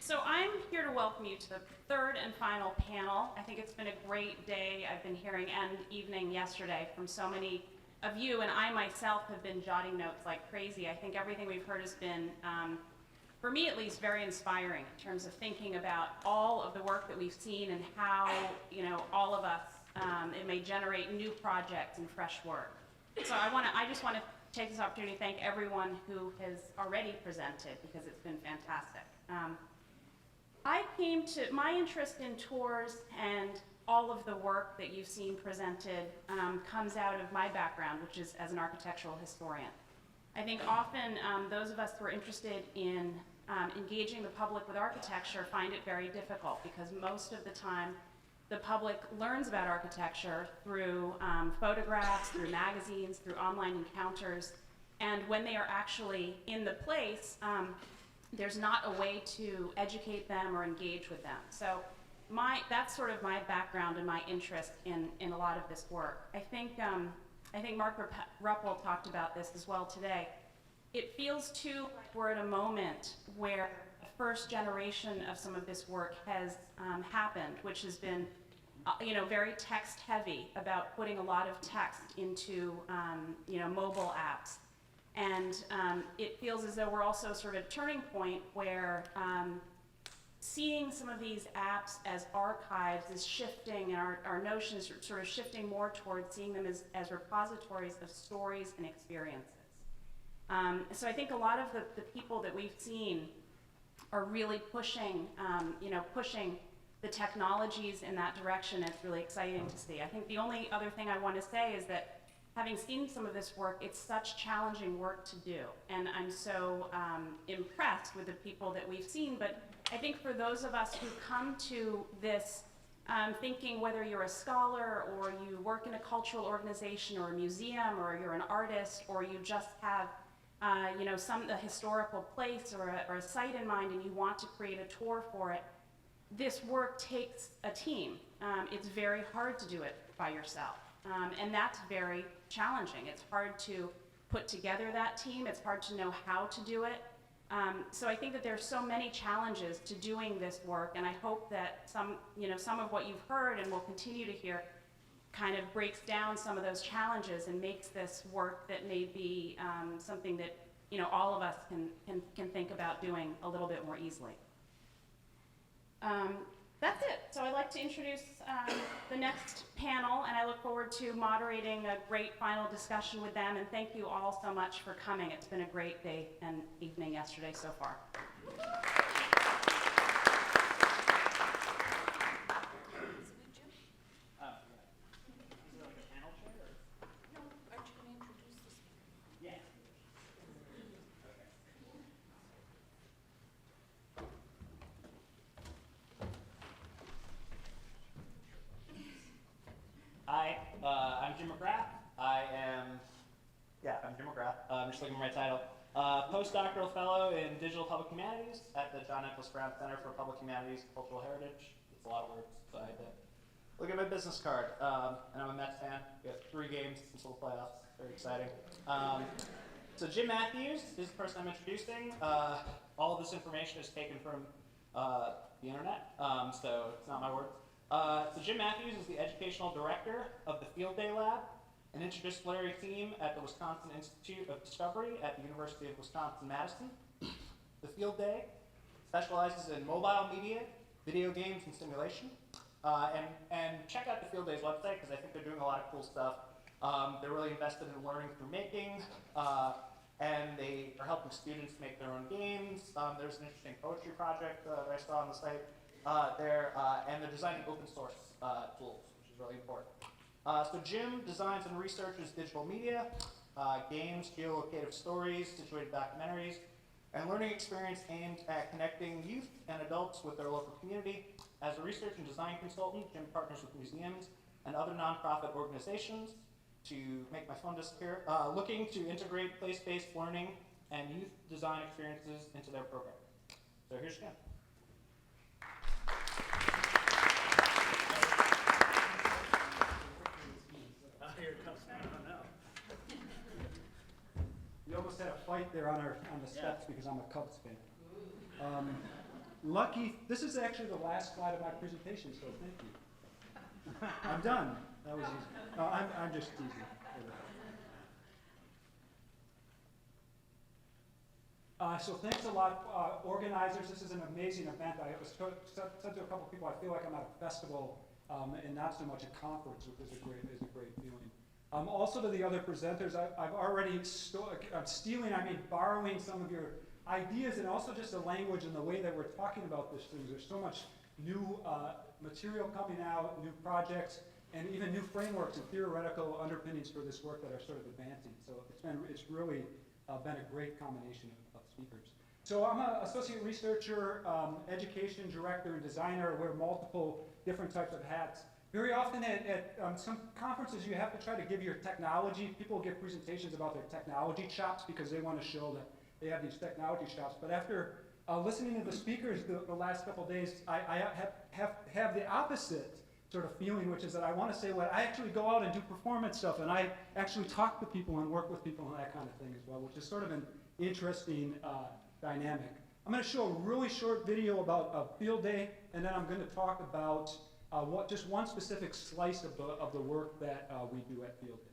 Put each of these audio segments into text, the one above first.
So I'm here to welcome you to the third and final panel. I think it's been a great day. I've been hearing and evening yesterday from so many of you, and I myself have been jotting notes like crazy. I think everything we've heard has been, for me at least, very inspiring in terms of thinking about all of the work that we've seen and how, all of us, it may generate new projects and fresh work. So I just want to take this opportunity to thank everyone who has already presented because it's been fantastic. My interest in tours and all of the work that you've seen presented comes out of my background, which is as an architectural historian. I think often those of us who are interested in engaging the public with architecture find it very difficult because most of the time the public learns about architecture through photographs, through magazines, through online encounters, and when they are actually in the place, there's not a way to educate them or engage with them. So that's sort of my background and my interest in a lot of this work. I think Mark Ruppel talked about this as well today. It feels too like we're at a moment where the first generation of some of this work has happened, which has been very text heavy about putting a lot of text into mobile apps. And it feels as though we're also sort of at a turning point where seeing some of these apps as archives is shifting, and our notions are sort of shifting more towards seeing them as repositories of stories and experiences. So I think a lot of the people that we've seen are really pushing the technologies in that direction. It's really exciting to see. I think the only other thing I want to say is that having seen some of this work, it's such challenging work to do. And I'm so impressed with the people that we've seen. But I think for those of us who come to this thinking, whether you're a scholar or you work in a cultural organization or a museum or you're an artist or you just have a historical place or a site in mind and you want to create a tour for it, this work takes a team. It's very hard to do it by yourself. And that's very challenging. It's hard to put together that team. It's hard to know how to do it. So I think that there's so many challenges to doing this work, and I hope that some of what you've heard and will continue to hear kind of breaks down some of those challenges and makes this work that may be something that all of us can think about doing a little bit more easily. That's it. So I'd like to introduce the next panel, and I look forward to moderating a great final discussion with them. And thank you all so much for coming. It's been a great day and evening yesterday so far. Hi, I'm Jim McGrath. I'm Jim McGrath. I'm just looking for my title. Postdoctoral Fellow in Digital Public Humanities at the John Nicholas Brown Center for Public Humanities and Cultural Heritage. It's a lot of words, so I had to look at my business card. And I'm a Mets fan. We got 3 games until the playoffs. Very exciting. So Jim Matthews is the person I'm introducing. All of this information is taken from the internet, so it's not my words. So Jim Matthews is the Educational Director of the Field Day Lab, an interdisciplinary team at the Wisconsin Institute of Discovery at the University of Wisconsin-Madison. The Field Day specializes in mobile media, video games, and simulation. And check out the Field Day's website because I think they're doing a lot of cool stuff. They're really invested in learning through making, and they are helping students make their own games. There's an interesting poetry project that I saw on the site. And they're designing open source tools, which is really important. So Jim designs and researches digital media, games, geolocative stories, situated documentaries, and learning experience aimed at connecting youth and adults with their local community. As a research and design consultant, Jim partners with museums and other nonprofit organizations to make my phone disappear, looking to integrate place-based learning and youth design experiences into their program. So here's Jim. Here it comes. Oh, no. We almost had a fight there on the steps because I'm a Cubs fan. lucky, this is actually the last slide of my presentation, so thank you. I'm done. That was easy. No, I'm just teasing. So thanks a lot, organizers. This is an amazing event. I was said to a couple people, I feel like I'm at a festival and not so much a conference, which is a great feeling. Also to the other presenters, I've already I'm stealing, I mean borrowing some of your ideas and also just the language and the way that we're talking about this things. There's so much new material coming out, new projects, and even new frameworks and theoretical underpinnings for this work that are sort of advancing. So it's really been a great combination of speakers. So I'm an associate researcher, education director, and designer. I wear multiple different types of hats. Very often at some conferences, you have to try to give your technology. People give presentations about their technology chops because they want to show that they have these technology chops. But after listening to the speakers the last couple of days, I have the opposite sort of feeling, which is that I want to say, well, I actually go out and do performance stuff, and I actually talk to people and work with people and that kind of thing as well, which is sort of an interesting dynamic. I'm going to show a really short video about a field day, and then I'm going to talk about just one specific slice of the work that we do at field day.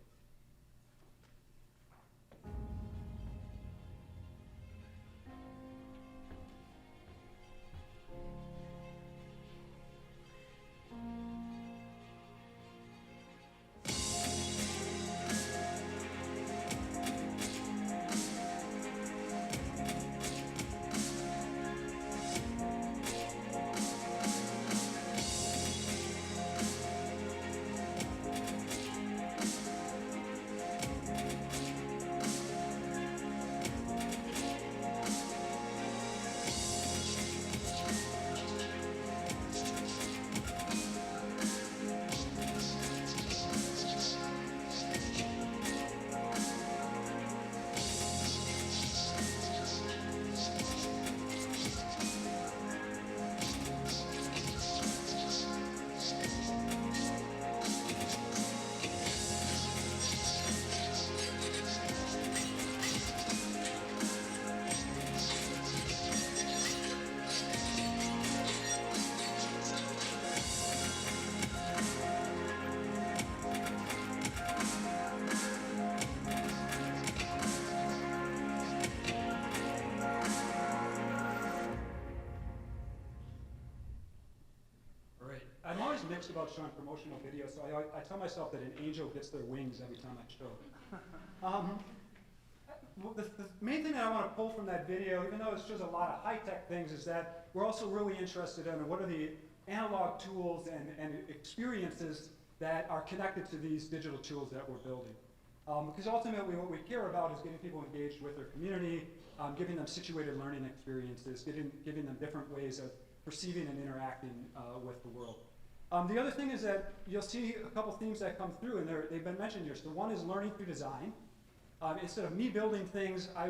I'm always mixed about showing promotional videos, so I tell myself that an angel gets their wings every time I show. The main thing that I want to pull from that video, even though it shows a lot of high-tech things, is that we're also really interested in what are the analog tools and experiences that are connected to these digital tools that we're building. Because ultimately what we care about is getting people engaged with their community, giving them situated learning experiences, giving them different ways of perceiving and interacting with the world. The other thing is that you'll see a couple themes that come through, and they've been mentioned here. So one is learning through design. Instead of me building things, I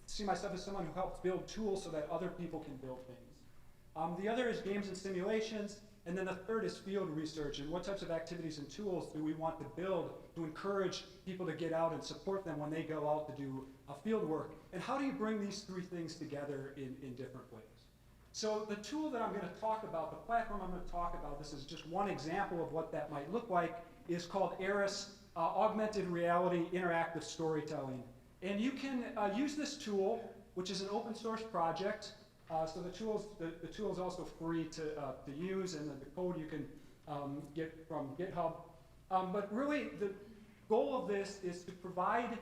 see myself as someone who helps build tools so that other people can build things. The other is games and simulations, and then the third is field research, and what types of activities and tools do we want to build to encourage people to get out and support them when they go out to do field work, and how do you bring these three things together in different ways? So the tool that I'm going to talk about, the platform I'm going to talk about, this is just one example of what that might look like, is called ARIS, Augmented Reality Interactive Storytelling. And you can use this tool, which is an open source project. So the tool is also free to use, and the code you can get from GitHub. But really, the goal of this is to provide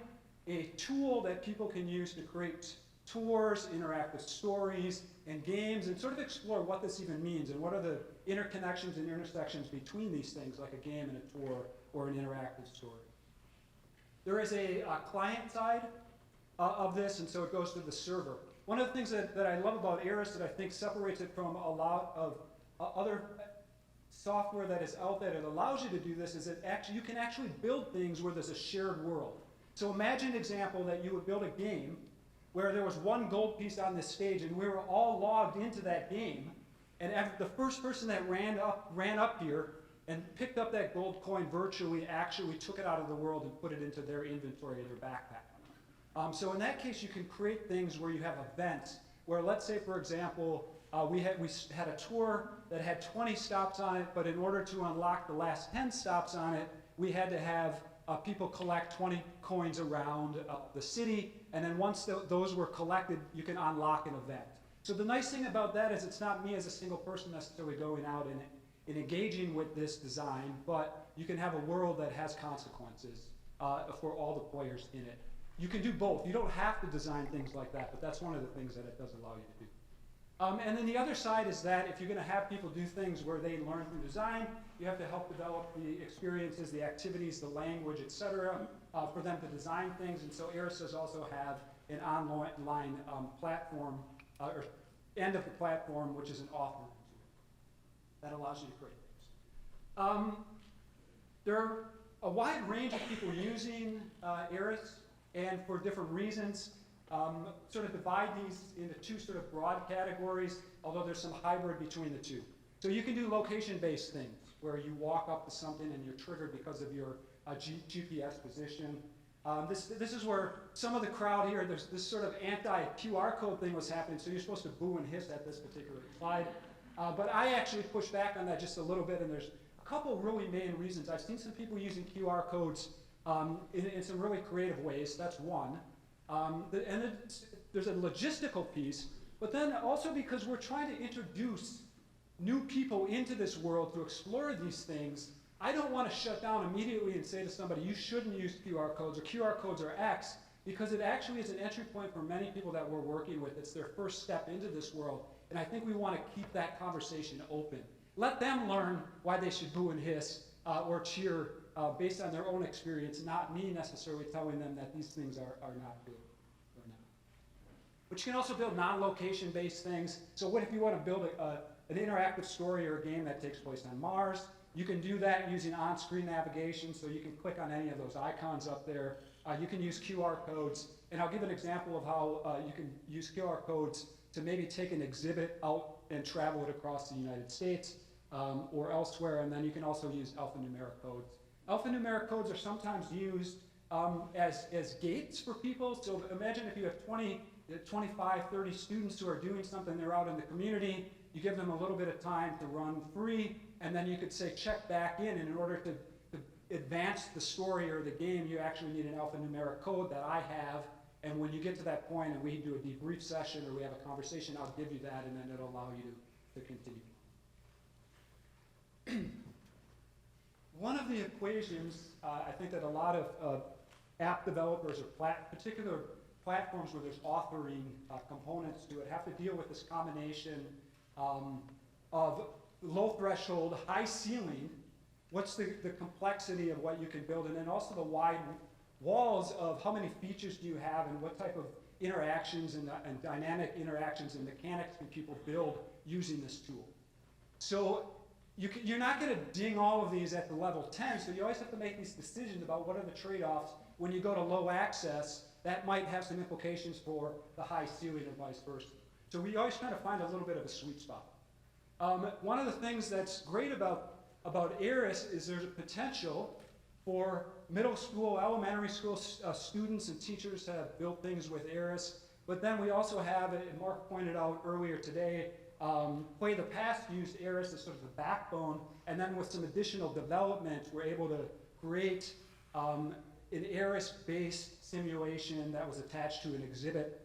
a tool that people can use to create tours, interactive stories, and games, and sort of explore what this even means, and what are the interconnections and intersections between these things, like a game and a tour or an interactive story. There is a client side of this, and so it goes to the server. One of the things that I love about ARIS that I think separates it from a lot of other software that is out there that allows you to do this is that you can actually build things where there's a shared world. So imagine an example that you would build a game where there was one gold piece on this stage, and we were all logged into that game, and the first person that ran up here and picked up that gold coin virtually actually took it out of the world and put it into their inventory in their backpack. So in that case, you can create things where you have events where let's say, for example, we had a tour that had 20 stops on it, but in order to unlock the last 10 stops on it, we had to have people collect 20 coins around the city, and then once those were collected, you can unlock an event. So the nice thing about that is it's not me as a single person necessarily going out and engaging with this design, but you can have a world that has consequences for all the players in it. You can do both. You don't have to design things like that, but that's one of the things that it does allow you to do. And then the other side is that if you're going to have people do things where they learn through design, you have to help develop the experiences, the activities, the language, etc., for them to design things. And so Eris does also have an online platform, or end of the platform, which is an authoring tool that allows you to create things. There are a wide range of people using Eris, and for different reasons. Sort of divide these into two sort of broad categories, although there's some hybrid between the two. So you can do location-based things, where you walk up to something and you're triggered because of your GPS position. This is where some of the crowd here, there's this sort of anti-QR code thing was happening, so you're supposed to boo and hiss at this particular slide. But I actually pushed back on that just a little bit, and there's a couple really main reasons. I've seen some people using QR codes in some really creative ways. That's one. There's a logistical piece, but then also because we're trying to introduce new people into this world to explore these things, I don't want to shut down immediately and say to somebody, you shouldn't use QR codes, or QR codes are X, because it actually is an entry point for many people that we're working with. It's their first step into this world, and I think we want to keep that conversation open. Let them learn why they should boo and hiss or cheer based on their own experience, not me necessarily telling them that these things are not good or not. But you can also build non-location based things. So what if you want to build an interactive story or a game that takes place on Mars? You can do that using on-screen navigation, so you can click on any of those icons up there. You can use QR codes, and I'll give an example of how you can use QR codes to maybe take an exhibit out and travel it across the United States or elsewhere, and then you can also use alphanumeric codes. Alphanumeric codes are sometimes used as gates for people. So imagine if you have 20, 25, 30 students who are doing something, they're out in the community, you give them a little bit of time to run free, and then you could say check back in, and in order to advance the story or the game, you actually need an alphanumeric code that I have, and when you get to that point and we do a debrief session or we have a conversation, I'll give you that, and then it'll allow you to continue. One of the equations, I think that a lot of app developers or particular platforms where there's authoring components to it have to deal with this combination of low threshold, high ceiling, what's the complexity of what you can build, and then also the wide walls of how many features do you have and what type of interactions and dynamic interactions and mechanics can people build using this tool. So you're not going to ding all of these at the level 10, so you always have to make these decisions about what are the trade-offs. When you go to low access, that might have some implications for the high ceiling or vice versa. So we always try to find a little bit of a sweet spot. One of the things that's great about Eris is there's a potential for middle school, elementary school students and teachers to have built things with Eris, but then we also have, and Mark pointed out earlier today, Play the Past used Eris as sort of the backbone, and then with some additional development, we're able to create an Eris-based simulation that was attached to an exhibit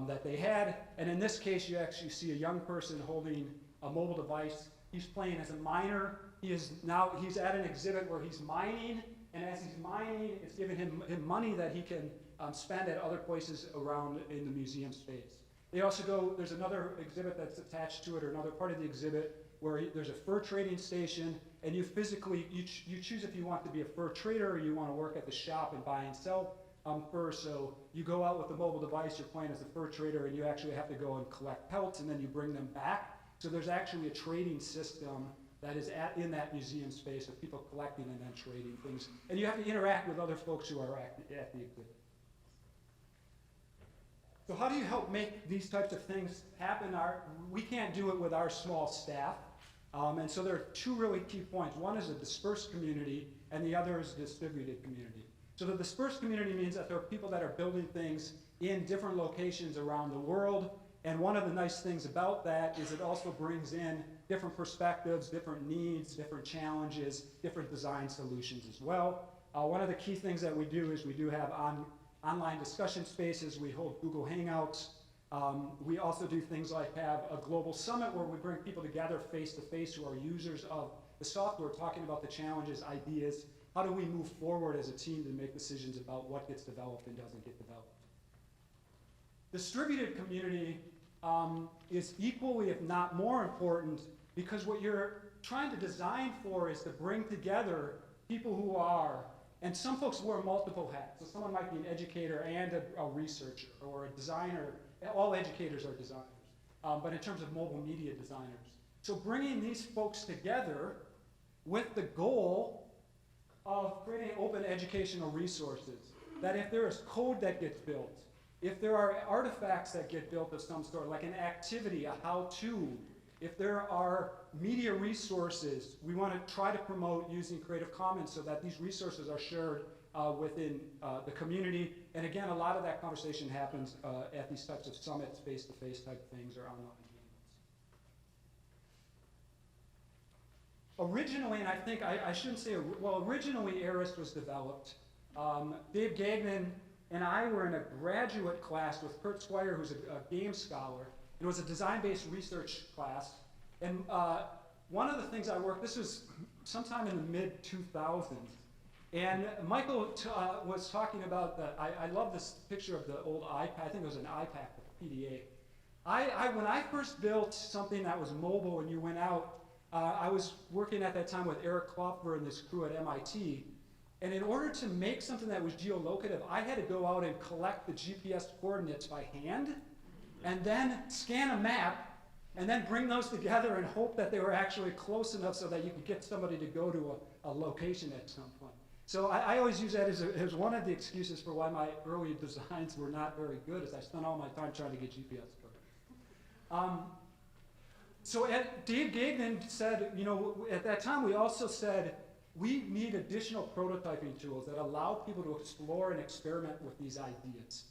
that they had. And in this case, you actually see a young person holding a mobile device. He's playing as a miner. He's at an exhibit where he's mining, and as he's mining, it's giving him money that he can spend at other places around in the museum space. They also there's another exhibit that's attached to it, or another part of the exhibit, where there's a fur trading station, and you choose if you want to be a fur trader or you want to work at the shop and buy and sell fur. So you go out with a mobile device, you're playing as a fur trader, and you actually have to go and collect pelts, and then you bring them back. So there's actually a trading system that is in that museum space of people collecting and then trading things. And you have to interact with other folks who are at the exhibit. So how do you help make these types of things happen? We can't do it with our small staff. And so there are two really key points. One is a dispersed community, and the other is a distributed community. So the dispersed community means that there are people that are building things in different locations around the world, And one of the nice things about that is it also brings in different perspectives, different needs, different challenges, different design solutions as well. One of the key things that we do is we do have online discussion spaces. We hold Google Hangouts. We also do things like have a global summit where we bring people together face to face who are users of the software, talking about the challenges, ideas. How do we move forward as a team to make decisions about what gets developed and doesn't get developed? Distributed community is equally, if not more important, because what you're trying to design for is to bring together people who are, and some folks wear multiple hats. So someone might be an educator and a researcher, or a designer. All educators are designers, but in terms of mobile media designers. So bringing these folks together with the goal of creating open educational resources, that if there is code that gets built, if there are artifacts that get built of some sort, like an activity, a how-to, if there are media resources, we want to try to promote using Creative Commons so that these resources are shared within the community. And again, a lot of that conversation happens at these types of summits, face-to-face type things, or online meetings. Originally, and I think I shouldn't say, well, originally ARIST was developed. Dave Gagnon and I were in a graduate class with Kurt Squire, who's a game scholar. It was a design-based research class. And one of the things I worked, this was sometime in the mid-2000s, and Michael was talking about I love this picture of the old iPad. I think it was an iPad with PDA. When I first built something that was mobile and you went out, I was working at that time with Eric Klopfer and this crew at MIT. And in order to make something that was geolocative, I had to go out and collect the GPS coordinates by hand, and then scan a map, and then bring those together and hope that they were actually close enough so that you could get somebody to go to a location at some point. So I always use that as one of the excuses for why my early designs were not very good, is I spent all my time trying to get GPS coordinates. So Dave Gagnon said, at that time we also said, we need additional prototyping tools that allow people to explore and experiment with these ideas.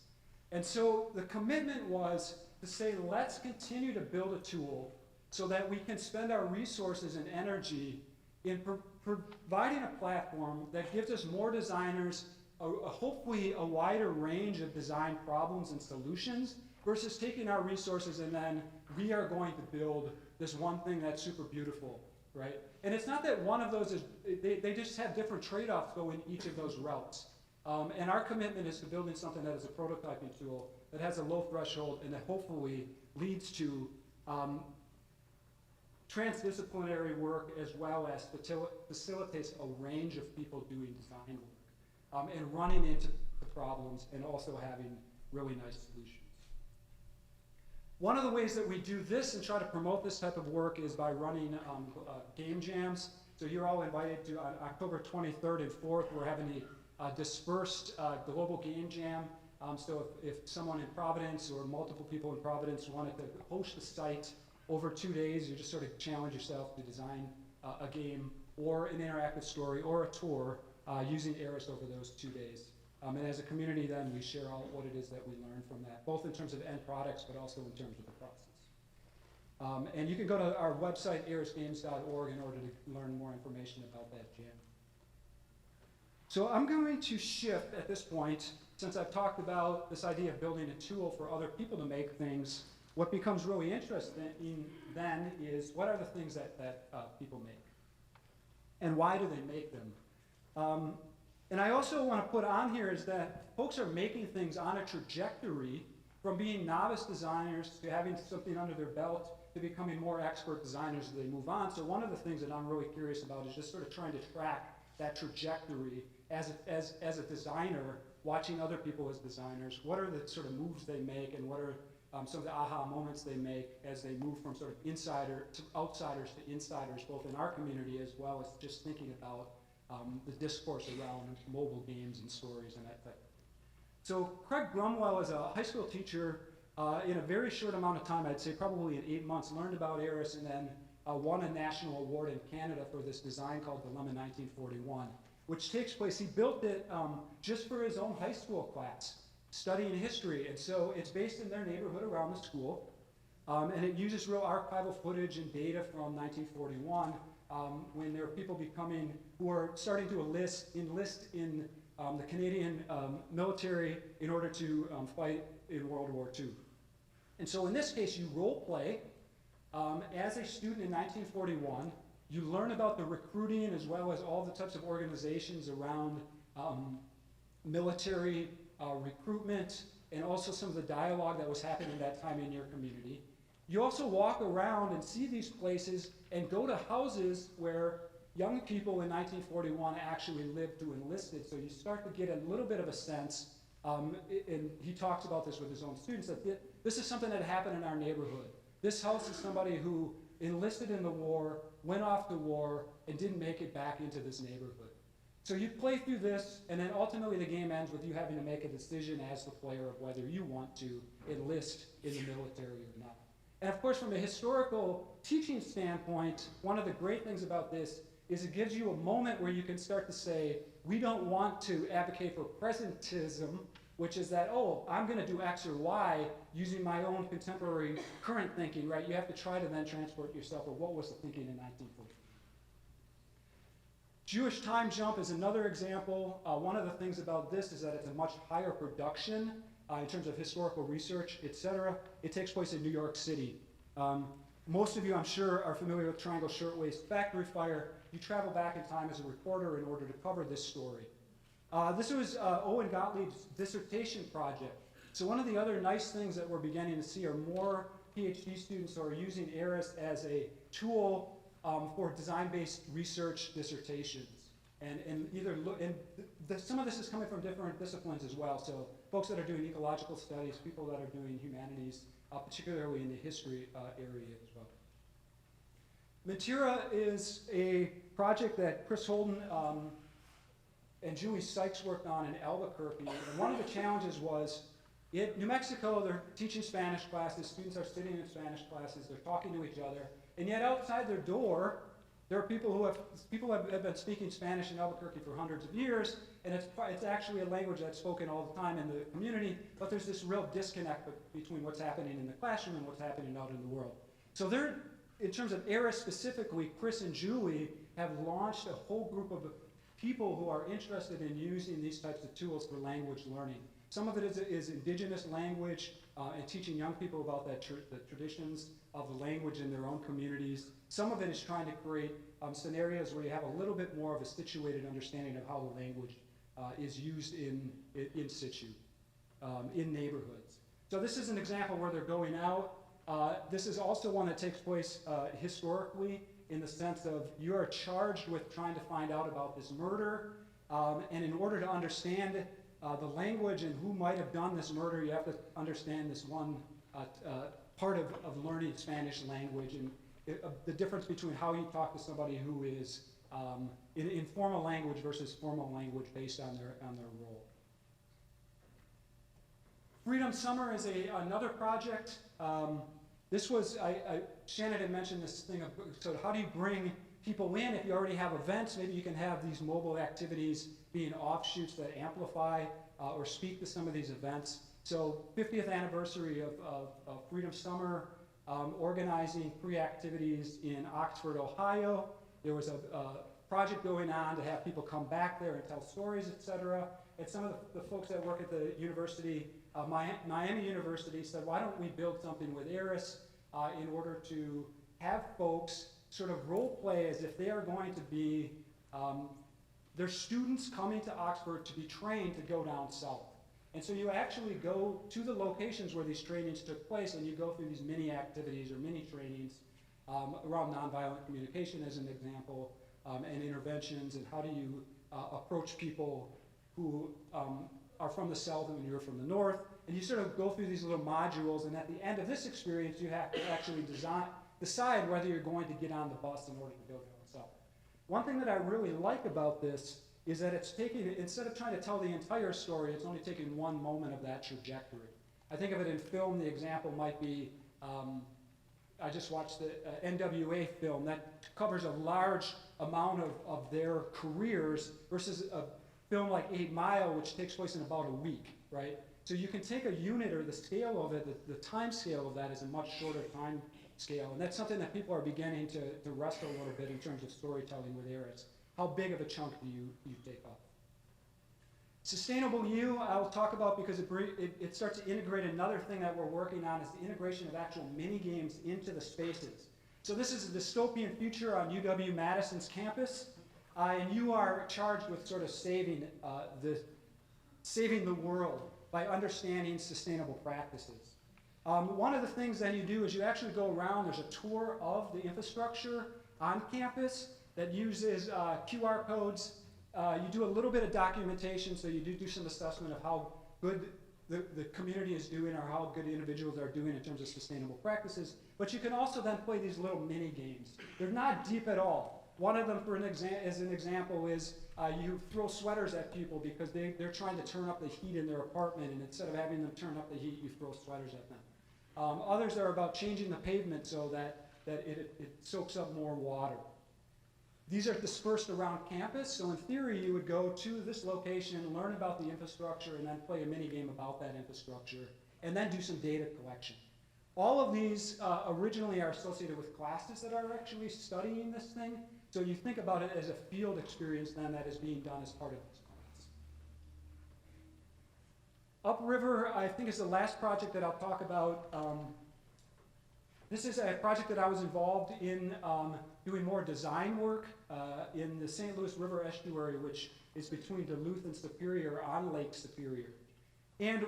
And so the commitment was to say, let's continue to build a tool so that we can spend our resources and energy in providing a platform that gives us more designers, hopefully a wider range of design problems and solutions, versus taking our resources and then we are going to build this one thing that's super beautiful, right? And it's not that one of those is, they just have different trade-offs go in each of those routes. And our commitment is to building something that is a prototyping tool that has a low threshold and that hopefully leads to transdisciplinary work, as well as facilitates a range of people doing design work and running into the problems and also having really nice solutions. One of the ways that we do this and try to promote this type of work is by running game jams. So you're all invited to, on October 23rd and 4th, we're having a dispersed global game jam. So if someone in Providence or multiple people in Providence wanted to host a site over 2 days, you just sort of challenge yourself to design a game or an interactive story or a tour using ARIST over those 2 days. And as a community then, we share all what it is that we learn from that, both in terms of end products, but also in terms of the process. And you can go to our website, aristgames.org, in order to learn more information about that jam. So I'm going to shift at this point, since I've talked about this idea of building a tool for other people to make things. What becomes really interesting then is, what are the things that people make? And why do they make them? And I also want to put on here is that folks are making things on a trajectory from being novice designers to having something under their belt to becoming more expert designers as they move on. So one of the things that I'm really curious about is just sort of trying to track that trajectory as a designer, watching other people as designers. What are the sort of moves they make, and what are some of the aha moments they make as they move from sort of outsiders to insiders, both in our community as well as just thinking about the discourse around mobile games and stories and that type. So Craig Grumwell is a high school teacher in a very short amount of time, I'd say probably in 8 months, learned about ARIST and then won a national award in Canada for this design called Dilemma 1941, which takes place, he built it just for his own high school class, studying history. And so it's based in their neighborhood around the school. And it uses real archival footage and data from 1941, when there are people who are starting to enlist in the Canadian military in order to fight in World War II. And so in this case, you role play as a student in 1941. You learn about the recruiting as well as all the types of organizations around military recruitment, and also some of the dialogue that was happening at that time in your community. You also walk around and see these places and go to houses where young people in 1941 actually lived who enlisted, so you start to get a little bit of a sense, and he talks about this with his own students, that this is something that happened in our neighborhood. This house is somebody who enlisted in the war, went off to war, and didn't make it back into this neighborhood. So you play through this, and then ultimately the game ends with you having to make a decision as the player of whether you want to enlist in the military or not. And of course, from a historical teaching standpoint, one of the great things about this is it gives you a moment where you can start to say, we don't want to advocate for presentism, which is that, oh, I'm going to do X or Y using my own contemporary current thinking, right? You have to try to then transport yourself, or what was the thinking in 1940? Jewish time jump is another example. One of the things about this is that it's a much higher production in terms of historical research, etc. It takes place in New York City. Most of you, I'm sure, are familiar with Triangle Shirtwaist Factory Fire. You travel back in time as a reporter in order to cover this story. This was Owen Gottlieb's dissertation project. So one of the other nice things that we're beginning to see are more PhD students who are using ARIS as a tool for design-based research dissertations. Some of this is coming from different disciplines as well. So folks that are doing ecological studies, people that are doing humanities, particularly in the history area as well. Matera is a project that Chris Holden and Julie Sykes worked on in Albuquerque. And one of the challenges was, in New Mexico, they're teaching Spanish classes, students are sitting in Spanish classes, they're talking to each other, and yet outside their door, there are people who have been speaking Spanish in Albuquerque for hundreds of years, and it's actually a language that's spoken all the time in the community, but there's this real disconnect between what's happening in the classroom and what's happening out in the world. So in terms of ARIS specifically, Chris and Julie have launched a whole group of people who are interested in using these types of tools for language learning. Some of it is indigenous language and teaching young people about the traditions of the language in their own communities. Some of it is trying to create scenarios where you have a little bit more of a situated understanding of how the language is used in situ, in neighborhoods. So this is an example where they're going out. This is also one that takes place historically, in the sense of you are charged with trying to find out about this murder, and in order to understand the language and who might have done this murder, you have to understand this one part of learning Spanish language, and the difference between how you talk to somebody who is in informal language versus formal language based on their role. Freedom Summer is another project. This was, Shannon had mentioned this thing of, so how do you bring people in if you already have events? Maybe you can have these mobile activities being offshoots that amplify or speak to some of these events. So 50th anniversary of Freedom Summer, organizing pre-activities in Oxford, Ohio. There was a project going on to have people come back there and tell stories, etc. And some of the folks that work at the university, Miami University, said, why don't we build something with ARIS in order to have folks sort of role play as if they are going to be, they're students coming to Oxford to be trained to go down south. And so you actually go to the locations where these trainings took place, and you go through these mini activities or mini trainings around nonviolent communication as an example, and interventions, and how do you approach people who are from the south and you're from the north. And you sort of go through these little modules, and at the end of this experience, you have to actually decide whether you're going to get on the bus in order to go down south. One thing that I really like about this is that it's taking, instead of trying to tell the entire story, it's only taking one moment of that trajectory. I think of it in film, the example might be, I just watched the NWA film that covers a large amount of their careers versus a film like 8 Mile, which takes place in about a week, right? So you can take a unit or the scale of it, the time scale of that is a much shorter time scale. And that's something that people are beginning to wrestle a little bit in terms of storytelling with eras. How big of a chunk do you take up? Sustainable U, I'll talk about because it starts to integrate another thing that we're working on is the integration of actual mini games into the spaces. So this is a dystopian future on UW-Madison's campus, and you are charged with sort of saving the world by understanding sustainable practices. One of the things that you do is you actually go around, there's a tour of the infrastructure on campus that uses QR codes. You do a little bit of documentation, so you do some assessment of how good the community is doing or how good individuals are doing in terms of sustainable practices. But you can also then play these little mini games. They're not deep at all. One of them, as an example, is you throw sweaters at people because they're trying to turn up the heat in their apartment, and instead of having them turn up the heat, you throw sweaters at them. Others are about changing the pavement so that it soaks up more water. These are dispersed around campus, so in theory you would go to this location, learn about the infrastructure, and then play a mini game about that infrastructure, and then do some data collection. All of these originally are associated with classes that are actually studying this thing, so you think about it as a field experience then that is being done as part of this class. Upriver, I think, is the last project that I'll talk about. This is a project that I was involved in doing more design work in the St. Louis River estuary, which is between Duluth and Superior on Lake Superior. And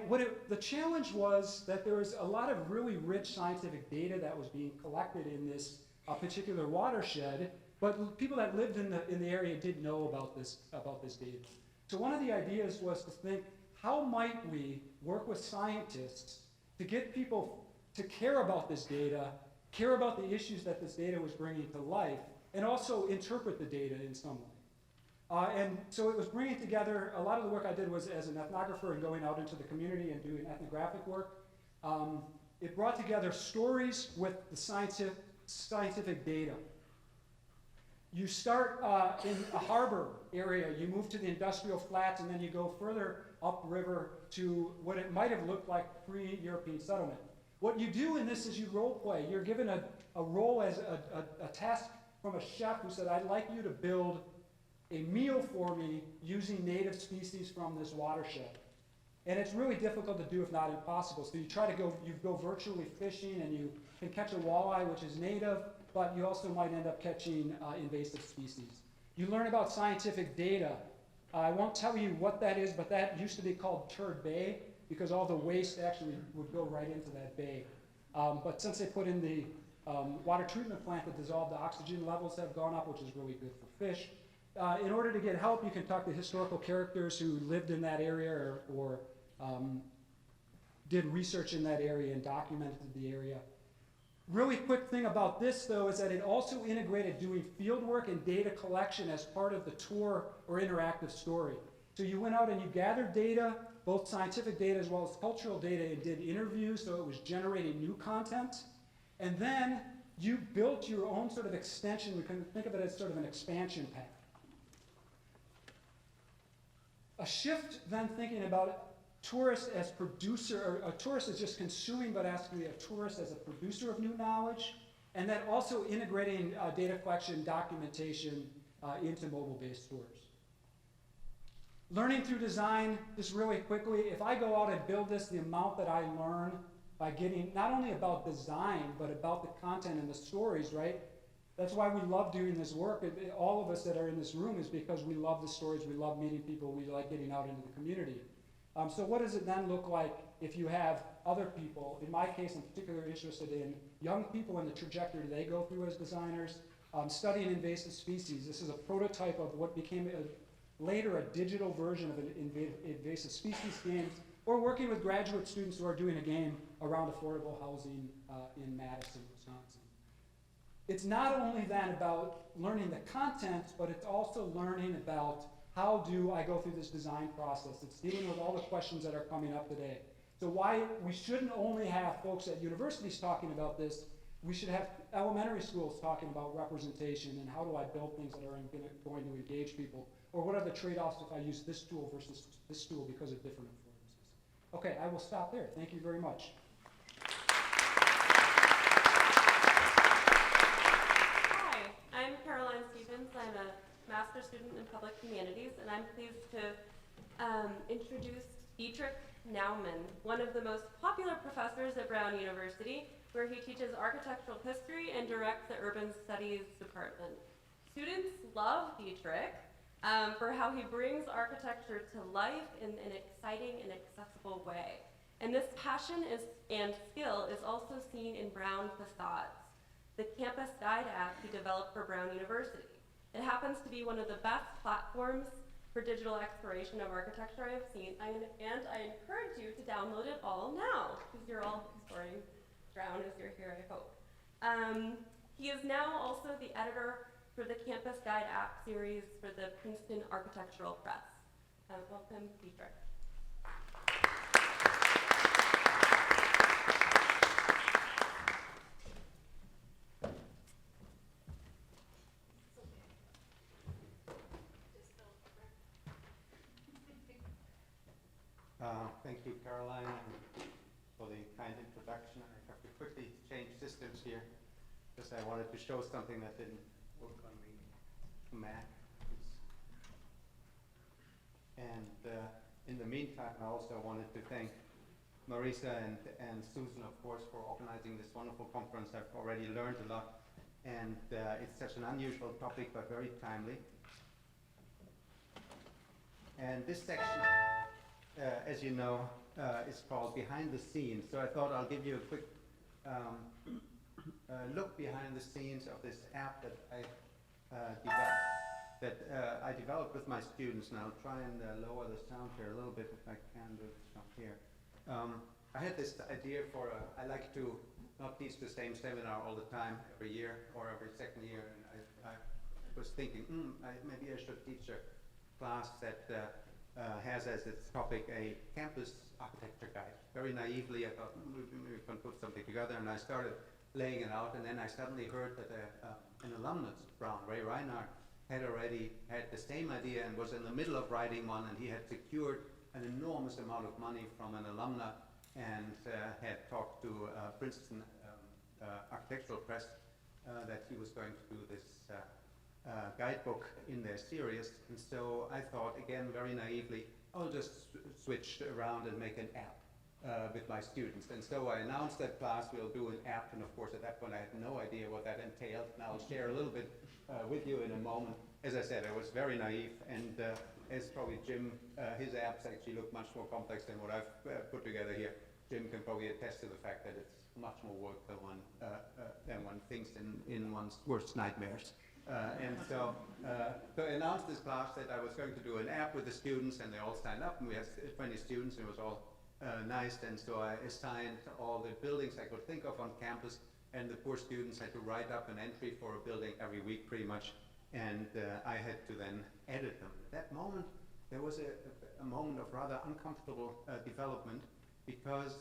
the challenge was that there was a lot of really rich scientific data that was being collected in this particular watershed, but people that lived in the area didn't know about this data. So one of the ideas was to think, how might we work with scientists to get people to care about this data, care about the issues that this data was bringing to life, and also interpret the data in some way. And so it was bringing together, a lot of the work I did was as an ethnographer and going out into the community and doing ethnographic work. It brought together stories with the scientific data. You start in a harbor area, you move to the industrial flats, and then you go further upriver to what it might have looked like pre-European settlement. What you do in this is you role play. You're given a role as a task from a chef who said, I'd like you to build a meal for me using native species from this watershed. And it's really difficult to do, if not impossible. So you go virtually fishing, and you can catch a walleye, which is native, but you also might end up catching invasive species. You learn about scientific data. I won't tell you what that is, but that used to be called Turd Bay, because all the waste actually would go right into that bay. But since they put in the water treatment plant, the dissolved oxygen levels have gone up, which is really good for fish. In order to get help, you can talk to historical characters who lived in that area or did research in that area and documented the area. Really quick thing about this, though, is that it also integrated doing field work and data collection as part of the tour or interactive story. So you went out and you gathered data, both scientific data as well as cultural data, and did interviews, so it was generating new content. And then you built your own sort of extension. We can think of it as sort of an expansion pack. A shift then thinking about tourists as producer, or a tourist is just consuming, but actually a tourist as a producer of new knowledge, and then also integrating data collection, documentation into mobile-based tours. Learning through design, just really quickly, if I go out and build this, the amount that I learn by getting not only about design, but about the content and the stories, right? That's why we love doing this work. All of us that are in this room is because we love the stories, we love meeting people, we like getting out into the community. So what does it then look like if you have other people? In my case, I'm particularly interested in young people and the trajectory they go through as designers, studying invasive species. This is a prototype of what became later a digital version of an invasive species game, or working with graduate students who are doing a game around affordable housing in Madison, Wisconsin. It's not only then about learning the content, but it's also learning about how do I go through this design process. It's dealing with all the questions that are coming up today. So why we shouldn't only have folks at universities talking about this, we should have elementary schools talking about representation and how do I build things that are going to engage people, or what are the trade-offs if I use this tool versus this tool because of different affordances. Okay, I will stop there. Thank you very much. Hi, I'm Caroline Stevens. I'm a master's student in public humanities, and I'm pleased to introduce Dietrich Naumann, one of the most popular professors at Brown University, where he teaches architectural history and directs the urban studies department. Students love Dietrich for how he brings architecture to life in an exciting and accessible way. And this passion and skill is also seen in Brown Facades, the campus guide app he developed for Brown University. It happens to be one of the best platforms for digital exploration of architecture I have seen, and I encourage you to download it all now, because you're all exploring Brown as you're here, I hope. He is now also the editor for the Campus Guide app series for the Princeton Architectural Press. Welcome, Dietrich. Thank you, Caroline, for the kind introduction. I have to quickly change systems here because I wanted to show something that didn't work on the Mac. And in the meantime, I also wanted to thank Marisa and Susan, of course, for organizing this wonderful conference. I've already learned a lot, and it's such an unusual topic, but very timely. And this section, as you know, is called Behind the Scenes. So I thought I'll give you a quick look behind the scenes of this app that I developed with my students. And I'll try and lower the sound here a little bit if I can do it from here. I had this idea I like to not teach the same seminar all the time, every year or every second year. And I was thinking, maybe I should teach a class that has as its topic a campus architecture guide. Very naively, I thought maybe we can put something together, and I started laying it out, and then I suddenly heard that an alumnus of Brown, Ray Reinhardt, had already had the same idea and was in the middle of writing one, and he had secured an enormous amount of money from an alumna and had talked to Princeton Architectural Press that he was going to do this guidebook in their series. And so I thought, again, very naively, I'll just switch around and make an app with my students. And so I announced that class we'll do an app, and of course at that point I had no idea what that entailed, and I'll share a little bit with you in a moment. As I said, I was very naive, and as probably Jim, his apps actually look much more complex than what I've put together here. Jim can probably attest to the fact that it's much more work than one thinks in one's worst nightmares. And so I announced this class that I was going to do an app with the students, and they all signed up, and we had 20 students, and it was all nice. And so I assigned all the buildings I could think of on campus, and the poor students had to write up an entry for a building every week pretty much, and I had to then edit them. At that moment, there was a moment of rather uncomfortable development, because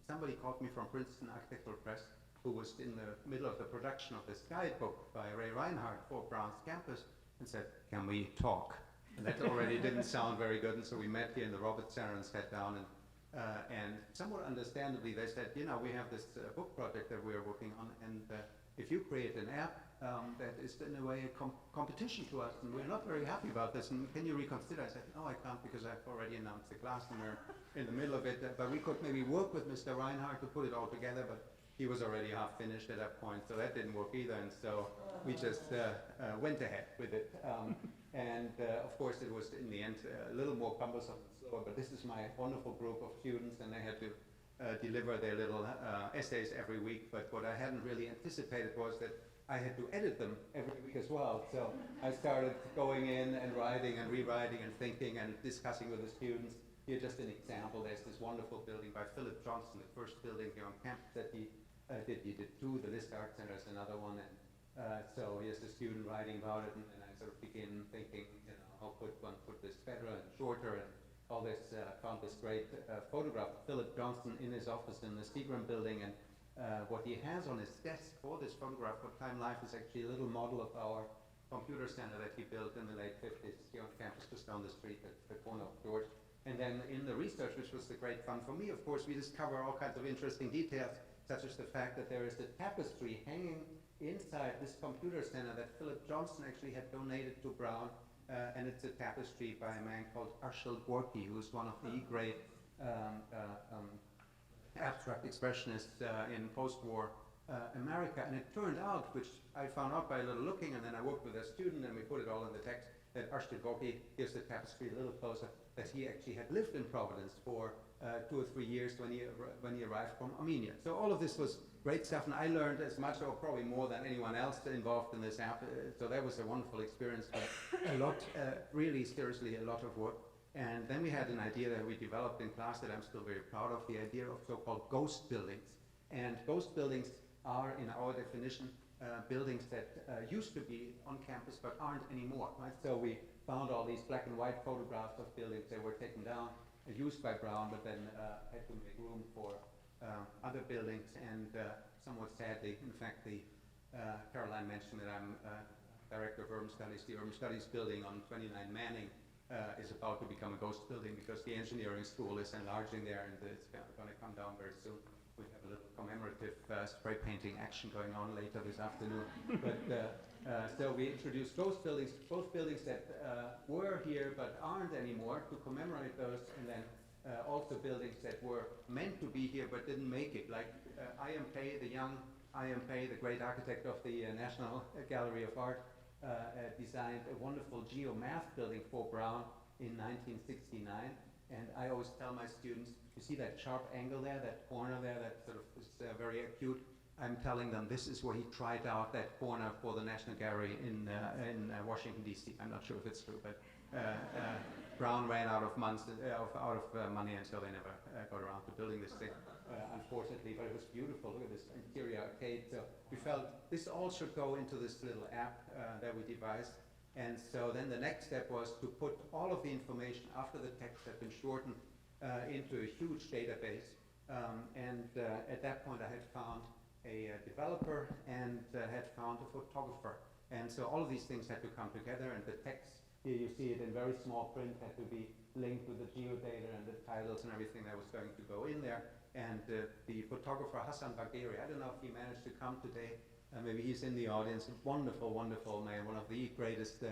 somebody called me from Princeton Architectural Press, who was in the middle of the production of this guidebook by Ray Reinhardt for Brown's campus, and said, "Can we talk?" And that already didn't sound very good, and so we met here in the Roberts Center and sat down, and somewhat understandably they said, you know, we have this book project that we're working on, and if you create an app that is in a way a competition to us, and we're not very happy about this, and can you reconsider? I said, no, I can't, because I've already announced the class and we're in the middle of it, but we could maybe work with Mr. Reinhardt to put it all together, but he was already half finished at that point, so that didn't work either, and so we just went ahead with it. Of course it was in the end a little more cumbersome and slower, but this is my wonderful group of students, and they had to deliver their little essays every week, but what I hadn't really anticipated was that I had to edit them every week as well. So I started going in and writing and rewriting and thinking and discussing with the students. Here's just an example. There's this wonderful building by Philip Johnson, the first building here on campus that he did. He did two. The List Art Center is another one. And so here's the student writing about it, and I sort of begin thinking, you know, how could one put this better and shorter and all this. Found this great photograph of Philip Johnson in his office in the Seagram building, and what he has on his desk for this photograph for Time Life is actually a little model of our computer center that he built in the late 50s here on campus, just down the street at the corner of George. And then in the research, which was the great fun for me, of course, we discover all kinds of interesting details, such as the fact that there is a tapestry hanging inside this computer center that Philip Johnson actually had donated to Brown, and it's a tapestry by a man called Arshil Gorky, who's one of the great abstract expressionists in post-war America. And it turned out, which I found out by a little looking, and then I worked with a student and we put it all in the text, that Arshil Gorky, here's the tapestry a little closer, that he actually had lived in Providence for 2 or 3 years when he arrived from Armenia. So all of this was great stuff, and I learned as much, or probably more than anyone else involved in this app. So that was a wonderful experience, but a lot, really seriously, a lot of work. And then we had an idea that we developed in class that I'm still very proud of, the idea of so-called ghost buildings. And ghost buildings are, in our definition, buildings that used to be on campus but aren't anymore, right? So we found all these black and white photographs of buildings that were taken down and used by Brown, but then had to make room for other buildings. And somewhat sadly, in fact, Caroline mentioned that I'm Director of Urban Studies. The Urban Studies building on 29 Manning is about to become a ghost building because the engineering school is enlarging there, and it's going to come down very soon. We have a little commemorative spray painting action going on later this afternoon. But so we introduced ghost buildings, both buildings that were here but aren't anymore, to commemorate those, and then also buildings that were meant to be here but didn't make it, like I.M. Pei, the young I.M. Pei, the great architect of the National Gallery of Art, designed a wonderful geomath building for Brown in 1969. And I always tell my students, you see that sharp angle there, that corner there, that sort of is very acute? I'm telling them this is where he tried out that corner for the National Gallery in Washington, D.C. I'm not sure if it's true, but Brown ran out of money, and so they never got around to building this thing, unfortunately. But it was beautiful. Look at this interior arcade. So we felt this all should go into this little app that we devised. And so then the next step was to put all of the information after the text had been shortened into a huge database. At that point I had found a developer and had found a photographer. And so all of these things had to come together, and the text, here you see it in very small print, had to be linked with the geodata and the titles and everything that was going to go in there. And the photographer Hassan Bagheri, I don't know if he managed to come today. Maybe he's in the audience. Wonderful, wonderful man. One of the greatest.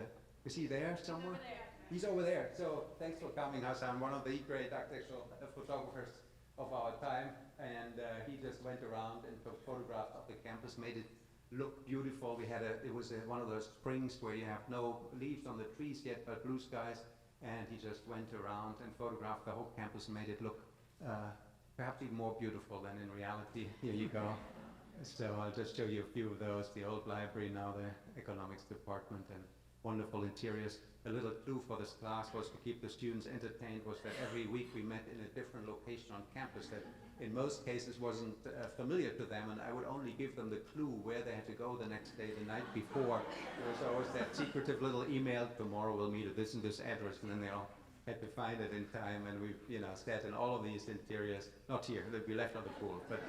Is he there somewhere? Over there. He's over there. So thanks for coming, Hassan. One of the great architectural photographers of our time. And he just went around and took photographs of the campus, made it look beautiful. We had it was one of those springs where you have no leaves on the trees yet, but blue skies. And he just went around and photographed the whole campus and made it look perhaps even more beautiful than in reality. Here you go. So I'll just show you a few of those. The old library, now the economics department, and wonderful interiors. A little clue for this class was to keep the students entertained was that every week we met in a different location on campus that in most cases wasn't familiar to them, and I would only give them the clue where they had to go the next day, the night before. There was always that secretive little email, tomorrow we'll meet at this and this address, and then they all had to find it in time, and we, sat in all of these interiors, not here, that we left on the pool, but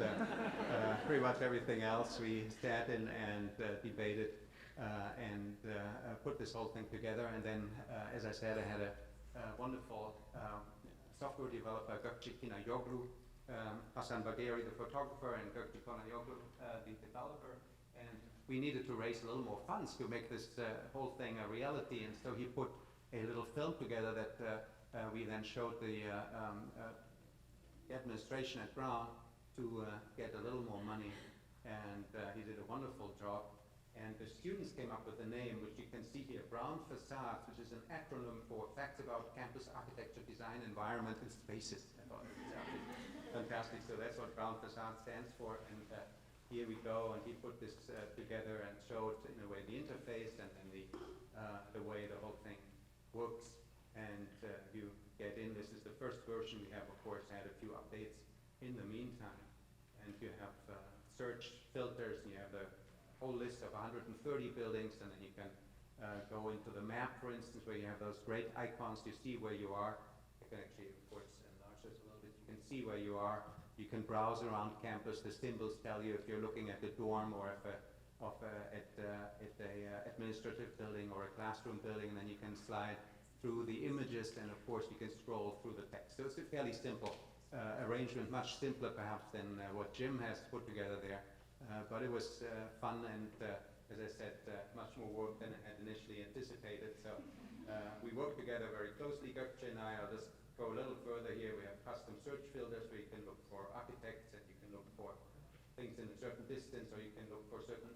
pretty much everything else we sat in and debated and put this whole thing together. And then, as I said, I had a wonderful software developer, Gökçe Kinayoglu, Hassan Bagheri, the photographer, and Gökçe Kinayoglu, the developer. And we needed to raise a little more funds to make this whole thing a reality, and so he put a little film together that we then showed the administration at Brown to get a little more money, and he did a wonderful job. And the students came up with a name, which you can see here, Brown Facades, which is an acronym for Facts About Campus Architecture, Design, Environment, and Spaces. I thought it was fantastic. So that's what Brown Facade stands for. And here we go, and he put this together and showed, in a way, the interface and then the way the whole thing works. And you get in. This is the first version. We have, of course, had a few updates in the meantime. And you have search filters, and you have the whole list of 130 buildings, and then you can go into the map, for instance, where you have those great icons. You see where you are. You can actually, of course, enlarge this a little bit. You can see where you are. You can browse around campus. The symbols tell you if you're looking at the dorm or if at a administrative building or a classroom building, and then you can slide through the images, and of course you can scroll through the text. So it's a fairly simple arrangement, much simpler perhaps than what Jim has put together there. But it was fun and, as I said, much more work than I had initially anticipated. So we work together very closely, Gökçe and I. I'll just go a little further here. We have custom search filters where you can look for architects, and you can look for things in a certain distance, or you can look for certain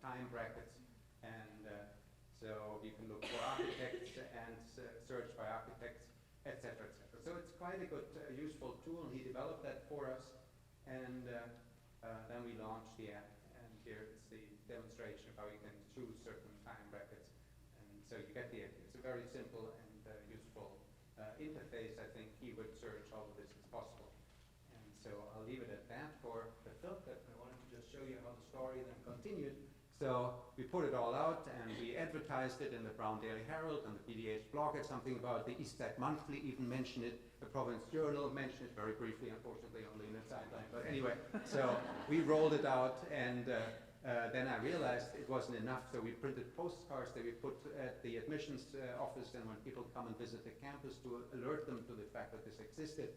time brackets. And so you can look for architects and search by architects, etc., etc. So it's quite a good, useful tool. He developed that for us, and then we launched the app. And here is the demonstration of how you can choose certain time brackets. And so you get the idea. It's a very simple and useful interface. I think keyword search, all of this is possible. And so I'll leave it at that for the film clip. I wanted to just show you how the story then continued. So we put it all out, and we advertised it in the Brown Daily Herald and the PDH blog. Had something about the East Side Monthly, even mentioned it. The Province Journal mentioned it very briefly, unfortunately, only in the sideline. But anyway, so we rolled it out, and then I realized it wasn't enough. So we printed postcards that we put at the admissions office, and when people come and visit the campus, to alert them to the fact that this existed.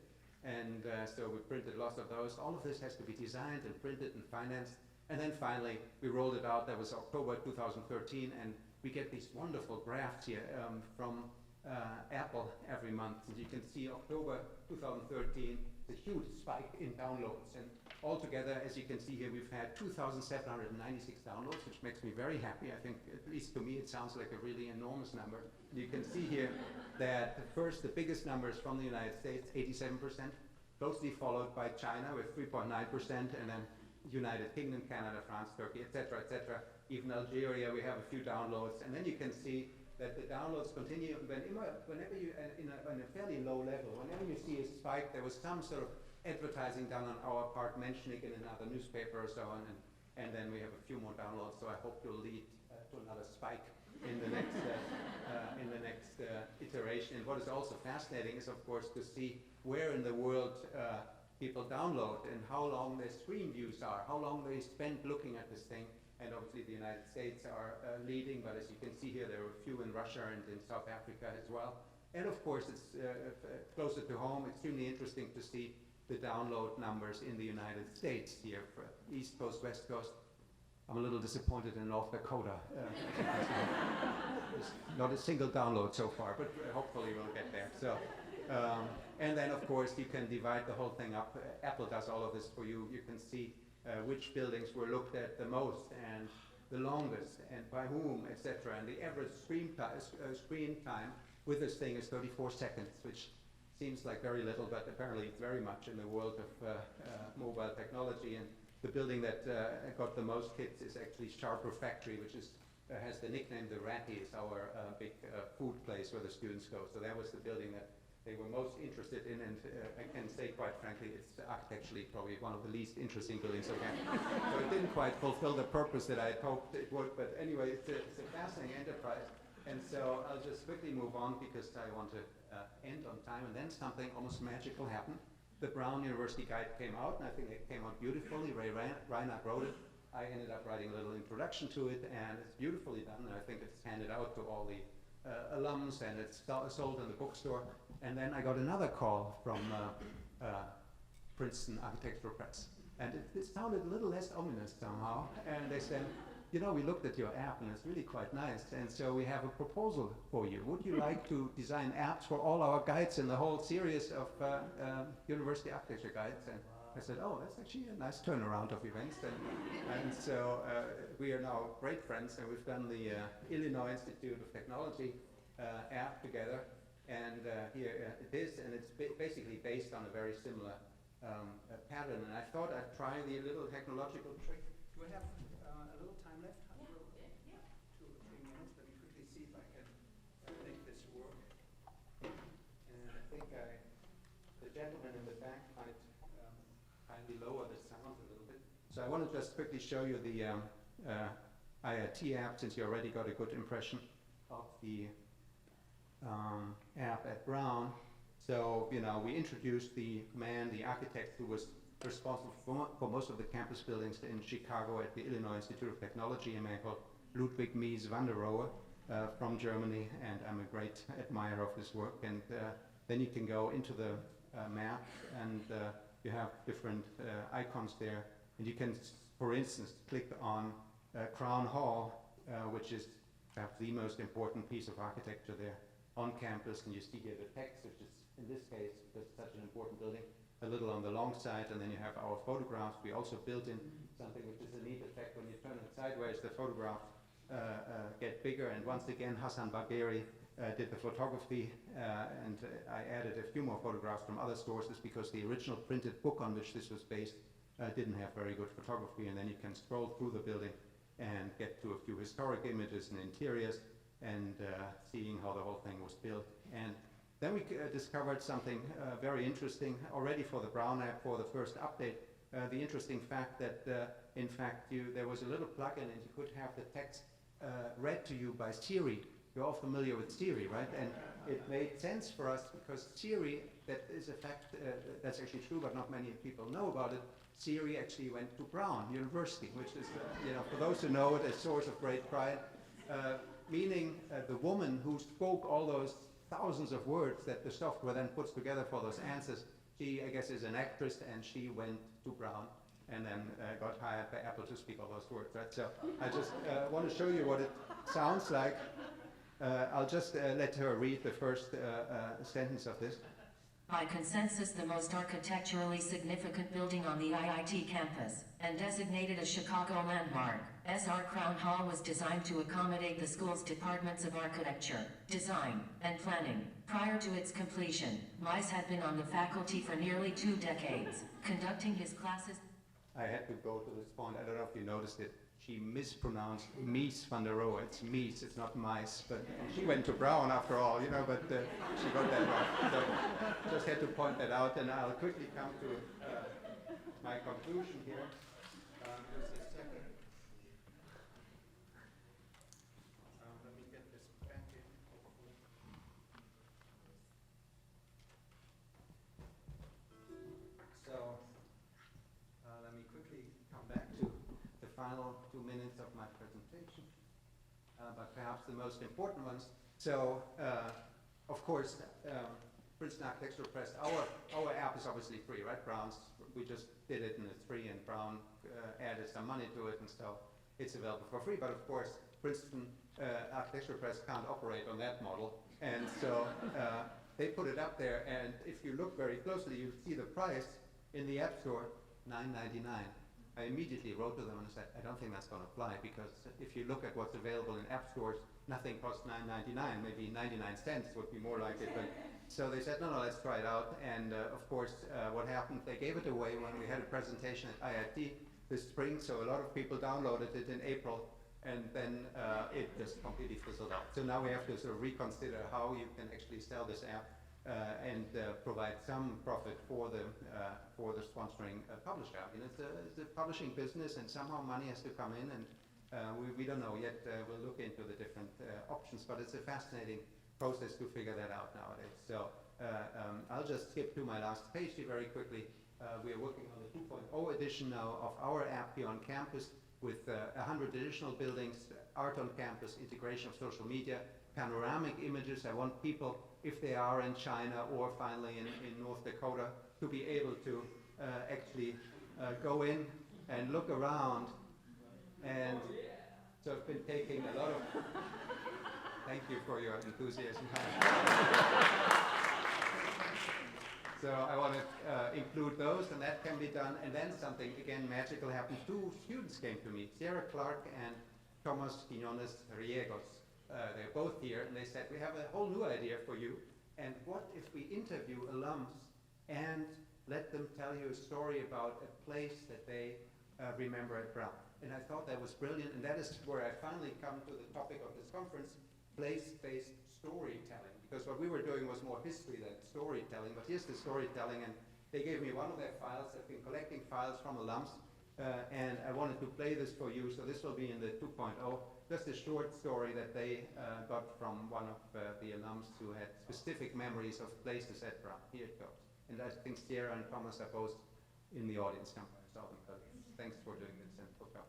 And so we printed lots of those. All of this has to be designed and printed and financed. And then finally, we rolled it out. That was October 2013, and we get these wonderful graphs here from Apple every month. And you can see October 2013, the huge spike in downloads. And altogether, as you can see here, we've had 2,796 downloads, which makes me very happy. I think, at least to me, it sounds like a really enormous number. You can see here that the biggest numbers from the United States, 87%, closely followed by China with 3.9%, and then United Kingdom, Canada, France, Turkey, etc., etc. Even Algeria, we have a few downloads, and then you can see that the downloads continue. Whenever you, on a fairly low level, whenever you see a spike, there was some sort of advertising done on our part, mentioning it in another newspaper or so on, and then we have a few more downloads. So I hope you'll lead to another spike in the next iteration. And what is also fascinating is, of course, to see where in the world people download and how long their screen views are, how long they spend looking at this thing. And obviously the United States are leading, but as you can see here, there are a few in Russia and in South Africa as well. And of course, it's closer to home, extremely interesting to see the download numbers in the United States here for East Coast, West Coast. I'm a little disappointed in North Dakota. There's not a single download so far, but hopefully we'll get there. So. And then, of course, you can divide the whole thing up. Apple does all of this for you. You can see which buildings were looked at the most and the longest, and by whom, etc. And the average screen time with this thing is 34 seconds, which seems like very little, but apparently it's very much in the world of mobile technology. And the building that got the most hits is actually Sharper Factory, which is has the nickname the Ratty. It's our big food place where the students go. So that was the building that they were most interested in, and I can say quite frankly, it's architecturally probably one of the least interesting buildings of campus. So it didn't quite fulfill the purpose that I had hoped it would, but anyway, it's a fascinating enterprise. And so I'll just quickly move on because I want to end on time, and then something almost magical happened. The Brown University Guide came out, and I think it came out beautifully. Ray Reinhardt wrote it. I ended up writing a little introduction to it, and it's beautifully done, and I think it's handed out to all the alums, and it's sold in the bookstore. And then I got another call from Princeton Architectural Press, and it sounded a little less ominous somehow. And they said, you know, we looked at your app and it's really quite nice, and so we have a proposal for you. Would you like to design apps for all our guides in the whole series of university architecture guides? And I said, oh, that's actually a nice turnaround of events. And so we are now great friends, and we've done the Illinois Institute of Technology app together. And here it is, and it's basically based on a very similar pattern. And I thought I'd try the little technological trick. Do I have a little time left? Yeah. 2 or 3 minutes. Let me quickly see if I can make this work. And I think the gentleman in the back might kindly lower the sound a little bit. So I want to just quickly show you the IIT app, since you already got a good impression of the app at Brown. So, you know, we introduced the man, the architect who was responsible for most of the campus buildings in Chicago at the Illinois Institute of Technology, a man called Ludwig Mies van der Rohe. from Germany, and I'm a great admirer of his work. And then you can go into the map, and you have different icons there, and you can, for instance, click on Crown Hall, which is perhaps the most important piece of architecture there on campus, and you see here the text, which is, in this case, because it's such an important building, a little on the long side, and then you have our photographs. We also built in something which is a neat effect. When you turn it sideways, the photographs get bigger, and once again, Hassan Bagheri did the photography, and I added a few more photographs from other sources because the original printed book on which this was based didn't have very good photography, and then you can scroll through the building and get to a few historic images and interiors, and seeing how the whole thing was built. And then we discovered something very interesting already for the Brown app for the first update. The interesting fact that, in fact, there was a little plugin and you could have the text read to you by Siri. You're all familiar with Siri, right? And it made sense for us because Siri, that is a fact that's actually true, but not many people know about it. Siri actually went to Brown University, which is, for those who know it, a source of great pride. Meaning the woman who spoke all those thousands of words that the software then puts together for those answers, she, I guess, is an actress, and she went to Brown and then got hired by Apple to speak all those words, right? So I just want to show you what it sounds like. I'll just let her read the first sentence of this. By consensus, the most architecturally significant building on the IIT campus, and designated a Chicago landmark, SR Crown Hall was designed to accommodate the school's departments of architecture, design, and planning. Prior to its completion, Mice had been on the faculty for nearly 2 decades, conducting his classes. I had to go to this point. I don't know if you noticed it. She mispronounced Mies van der Rohe. It's Mies, it's not mice. But she went to Brown after all, but she got that wrong. So just had to point that out, and I'll quickly come to my conclusion here. Just a second. Let me get this back in. So let me quickly come back to the final 2 minutes of my presentation, but perhaps the most important ones. So, of course, Princeton Architectural Press, our app is obviously free, right? Brown's, we just did it and it's free, and Brown added some money to it, and so it's available for free. But of course, Princeton Architectural Press can't operate on that model, and so they put it up there, and if you look very closely, you'll see the price in the App Store, $9.99. I immediately wrote to them and said, I don't think that's going to fly, because if you look at what's available in app stores, nothing costs $9.99, maybe 99 cents would be more like it. But so they said, no, let's try it out. And of course, what happened, they gave it away when we had a presentation at IIT this spring, so a lot of people downloaded it in April, and then it just completely fizzled out. So now we have to sort of reconsider how you can actually sell this app and provide some profit for the sponsoring publisher. I mean, it's a publishing business, and somehow money has to come in, and we don't know yet. We'll look into the different options, but it's a fascinating process to figure that out nowadays. So I'll just skip to my last page here very quickly. We are working on the 2.0 edition now of our app here on campus with 100 additional buildings, art on campus, integration of social media, panoramic images. I want people, if they are in China or finally in North Dakota, to be able to actually go in and look around. And so I've been taking a lot of, thank you for your enthusiasm. So I want to include those, and that can be done. And then something, again, magical happened. 2 students came to me, Sierra Clark and Thomas Quinones Riegos. They're both here, and they said, we have a whole new idea for you. And what if we interview alums and let them tell you a story about a place that they remember at Brown? And I thought that was brilliant, and that is where I finally come to the topic of this conference, place-based storytelling. Because what we were doing was more history than storytelling, but here's the storytelling, and they gave me one of their files. They've been collecting files from alums, and I wanted to play this for you, so this will be in the 2.0. Just a short story that they got from one of the alums who had specific memories of places at Brown. Here it goes. And I think Sierra and Thomas are both in the audience somewhere. So thanks for doing this and hook up.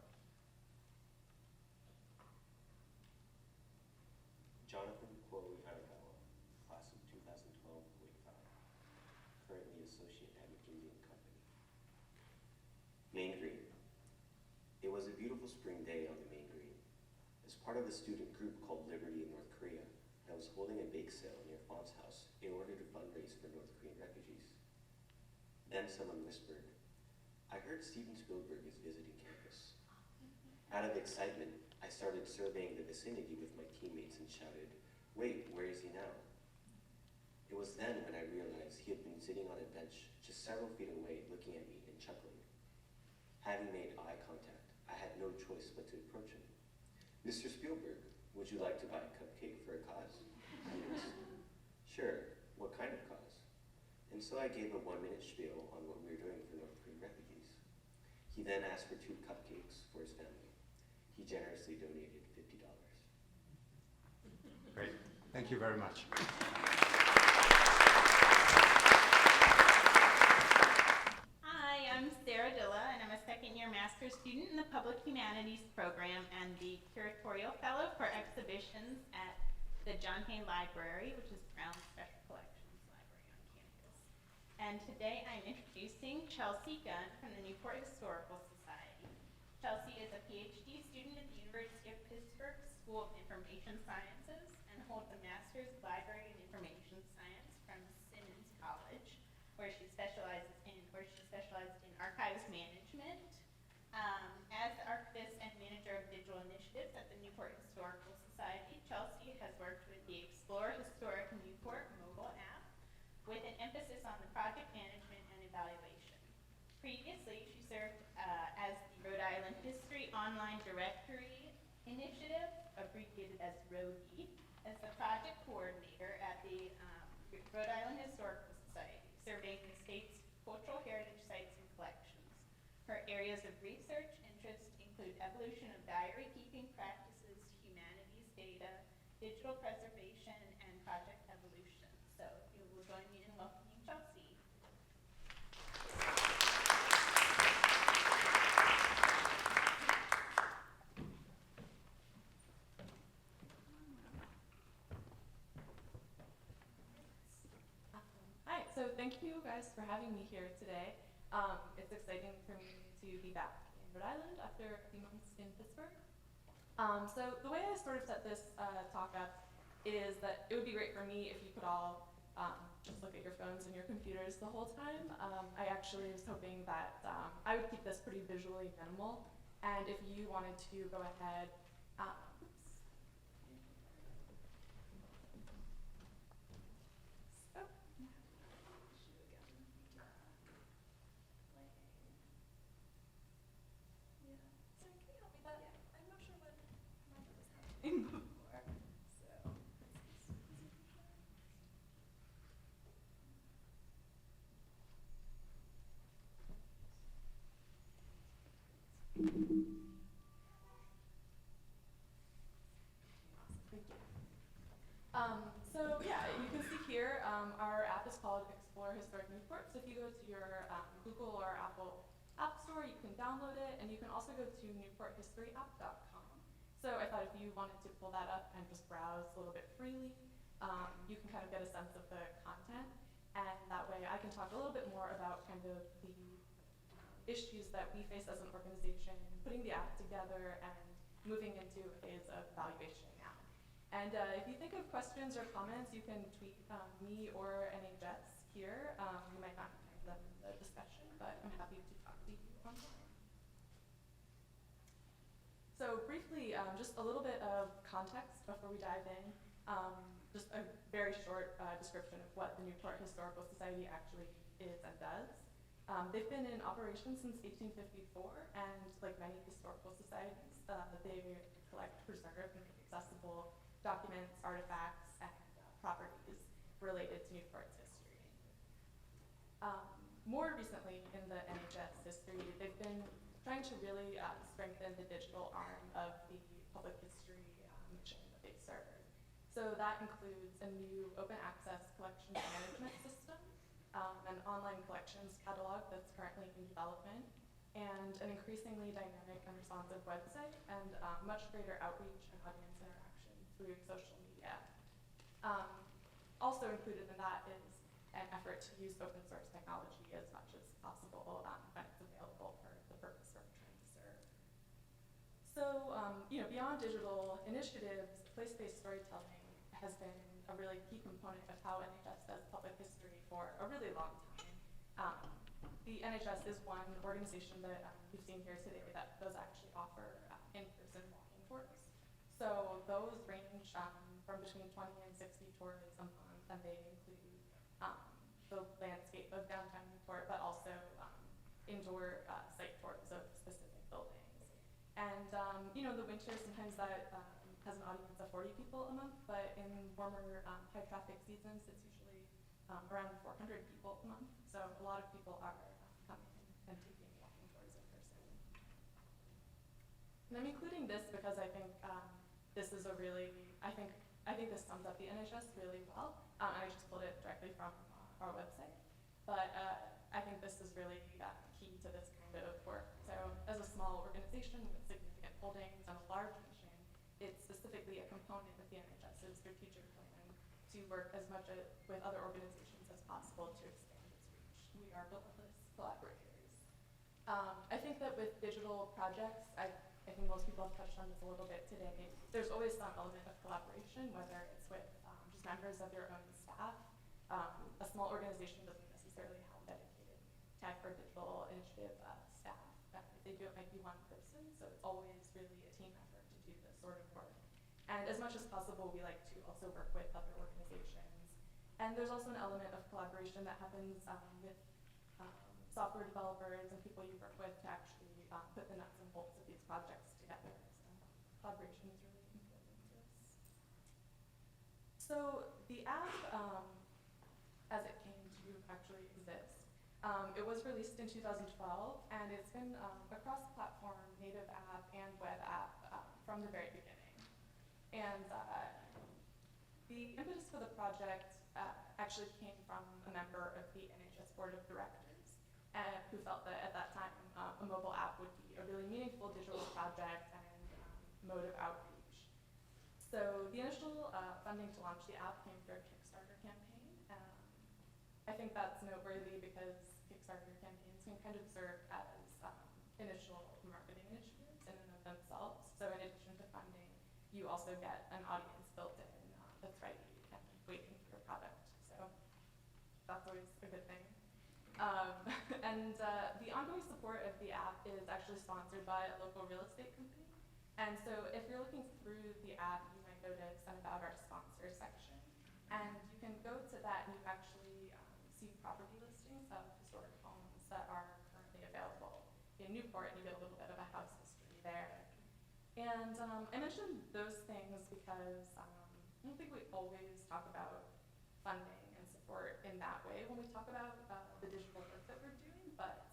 associate at McKinsey & Company. Main Green. It was a beautiful spring day on the Main Green. As part of a student group called Liberty in North Korea, I was holding a bake sale near Fawn's house in order to fundraise for North Korean refugees. Then someone whispered, "I heard Steven Spielberg is visiting campus." Out of excitement, I started surveying the vicinity with my teammates and shouted, "Wait, where is he now?" It was then when I realized he had been sitting on a bench just several feet away looking at me and chuckling. Having made eye contact, I had no choice but to approach him. "Mr. Spielberg, would you like to buy a cupcake for a cause?" He asked. "Sure, what kind of cause?" And so I gave a 1-minute spiel on what we were doing for North Korean refugees. He then asked for 2 cupcakes for his family. He generously donated $50. Great. Thank you very much. Hi, I'm Sarah Dilla, and I'm a second-year master's student in the Public Humanities program and the Curatorial Fellow for Exhibitions at the John Hay Library, which is Brown's Special Collections Library on campus. And today I'm introducing Chelsea Gunn from the Newport Historical Society. Chelsea is a PhD student at the University of Pittsburgh School of Information Sciences and holds a master's of Library and Information Science from Simmons College, where she specialized in archives management. As the archivist and manager of digital initiatives at the Newport Historical Society, Chelsea has worked with the Explore Historic Newport mobile app with an emphasis on the project management and evaluation. Previously, she served as the Rhode Island History Online Directory Initiative, abbreviated as RODI, as the project coordinator at the Rhode Island Historical Society, surveying the state's cultural heritage sites and collections. Her areas of research interest include evolution of diary keeping practices, humanities data, digital preservation, and project evolution. So if you will join me in welcoming Chelsea. Hi, so thank you guys for having me here today. It's exciting for me to be back in Rhode Island after a few months in Pittsburgh. So the way I sort of set this talk up is that it would be great for me if you could all just look at your phones and your computers the whole time. I actually was hoping that I would keep this pretty visually minimal, and if you wanted to go ahead, oops. Oh. Yeah. Sorry, can you help me with that? Yeah. I'm not sure what was happening before. So, thank you. So yeah, you can see here, our app is called Explore Historic Newport. So if you go to your Google or Apple App Store, you can download it, and you can also go to newporthistoryapp.com. So I thought if you wanted to pull that up and just browse a little bit freely, you can kind of get a sense of the content, and that way I can talk a little bit more about kind of the issues that we face as an organization, putting the app together and moving into a phase of evaluation now. And if you think of questions or comments, you can tweet me or NHS here. You might not find them in the discussion, but I'm happy to talk to you online. So briefly, just a little bit of context before we dive in. Just a very short description of what the Newport Historical Society actually is and does. They've been in operation since 1854, and like many historical societies, they collect, preserve, and make accessible documents, artifacts, and properties related to Newport's history. More recently in the NHS history, they've been trying to really strengthen the digital arm of the public history mission that they serve. So that includes a new open access collections management system, an online collections catalog that's currently in development, and an increasingly dynamic and responsive website, and much greater outreach and audience interaction through social media. Also included in that is an effort to use open source technology as much as possible when it's available for the purpose we're trying to serve. So, beyond digital initiatives, place-based storytelling has been a really key component of how NHS does public history for a really long time. The NHS is one organization that you've seen here today that does actually offer in-person walking tours. So those range from between 20 and 60 tours a month, and they include the landscape of downtown Newport, but also indoor site tours of specific buildings. And the winter, sometimes that has an audience of 40 people a month, but in warmer, high traffic seasons, it's usually around 400 people a month. So a lot of people are coming and taking walking tours in person. And I'm including this because I think this is a really, I think this sums up the NHS really well. I just pulled it directly from our website. But I think this is really key to this kind of work. So as a small organization with significant holdings and a large mission, it's specifically a component of the NHS's strategic plan to work as much with other organizations as possible to expand its reach. We are relentless collaborators. I think that with digital projects, I think most people have touched on this a little bit today, there's always some element of collaboration, whether it's with just members of your own staff. A small organization doesn't necessarily have dedicated tech or digital initiative staff. If they do, it might be one person, so it's always really a team effort to do this sort of work. And as much as possible, we like to also work with other organizations. And there's also an element of collaboration that happens with software developers and people you work with to actually put the nuts and bolts of these projects together. So collaboration is really important to us. So the app, as it came to actually exist, it was released in 2012, and it's been a cross-platform native app and web app from the very beginning. And the impetus for the project actually came from a member of the NHS Board of Directors who felt that at that time a mobile app would be a really meaningful digital project and mode of outreach. So the initial funding to launch the app came through a Kickstarter campaign. I think that's noteworthy because Kickstarter campaigns can kind of serve as initial marketing initiatives in and of themselves. So in addition to funding, you also get an audience built in that's ready and waiting for your product. So that's always a good thing. And the ongoing support of the app is actually sponsored by a local real estate company. And so if you're looking through the app, you might notice an About Our Sponsor section. And you can go to that and you actually see property listings of historic homes that are currently available in Newport, and you get a little bit of a house history there. And I mentioned those things because I don't think we always talk about funding and support in that way when we talk about the digital work that we're doing, but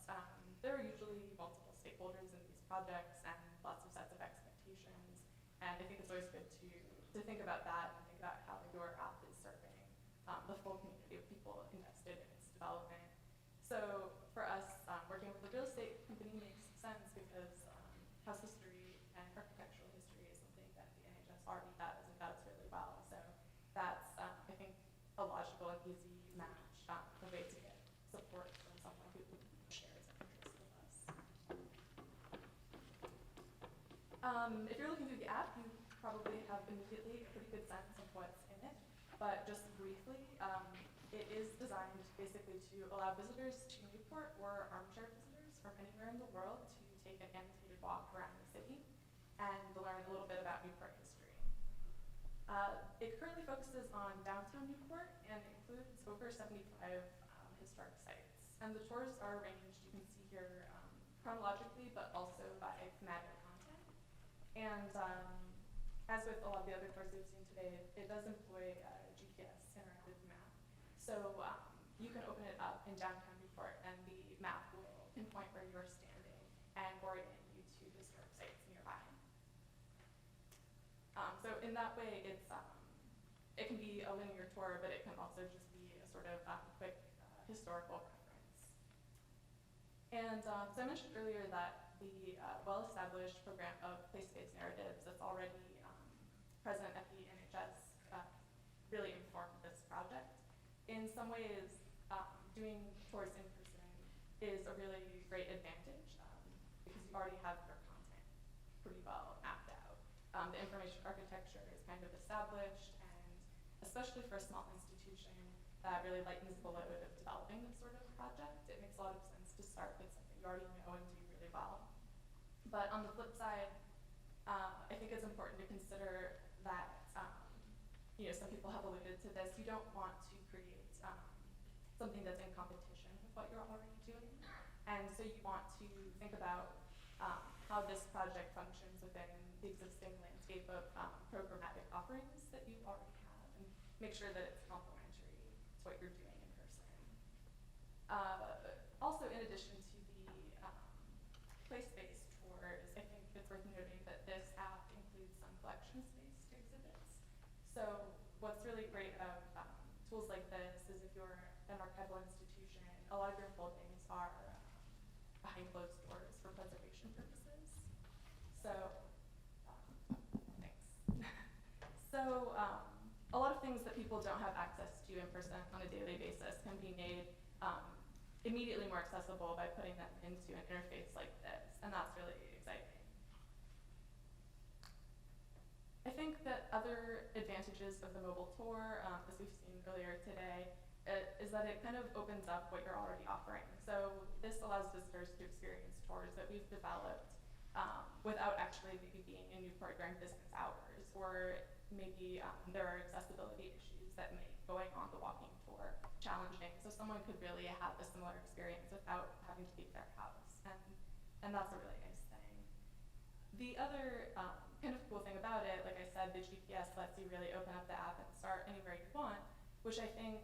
there are usually multiple stakeholders in these projects and lots of sets of expectations. And I think it's always good to think about that and think about how your app is serving the full community of people invested in its development. So for us, working with the real estate company makes sense because house history and architectural history is something that the NHS already does and does really well. So that's, I think, a logical and easy match, a way to get support from someone who shares an interest with us. If you're looking through the app, you probably have immediately a pretty good sense of what's in it. But just briefly, it is designed basically to allow visitors to Newport or armchair visitors from anywhere in the world to take an annotated walk around the city and learn a little bit about Newport history. It currently focuses on downtown Newport and includes over 75 historic sites. And the tours are arranged, you can see here, chronologically, but also by thematic content. And as with a lot of the other tours we've seen today, it does employ a GPS interactive map. So you can open it up in downtown Newport and the map will pinpoint where you're standing and orient you to historic sites nearby. So in that way, it can be a linear tour, but it can also just be a sort of quick historical reference. And so I mentioned earlier that the well-established program of place-based narratives that's already present at the NHS really informed this project. In some ways, doing tours in person is a really great advantage because you already have your content pretty well mapped out. The information architecture is kind of established, and especially for a small institution, that really lightens the load of developing this sort of project. It makes a lot of sense to start with something you already know and do really well. But on the flip side, I think it's important to consider that, some people have alluded to this, you don't want to create something that's in competition with what you're already doing. And so you want to think about how this project functions within the existing landscape of programmatic offerings that you already have, and make sure that it's complementary to what you're doing in person. Also, in addition to the place-based tours, I think it's worth noting that this app includes some collections-based exhibits. So what's really great about tools like this is if you're an archival institution, a lot of your holdings are behind closed doors for preservation purposes. So, thanks. So, a lot of things that people don't have access to in person on a daily basis can be made immediately more accessible by putting them into an interface like this, and that's really exciting. I think that other advantages of the mobile tour, as we've seen earlier today, is that it kind of opens up what you're already offering. So this allows visitors to experience tours that we've developed without actually maybe being in Newport during business hours, or maybe there are accessibility issues that make going on the walking tour challenging. So someone could really have a similar experience without having to leave their house, and that's a really nice thing. The other kind of cool thing about it, like I said, the GPS lets you really open up the app and start anywhere you want, which I think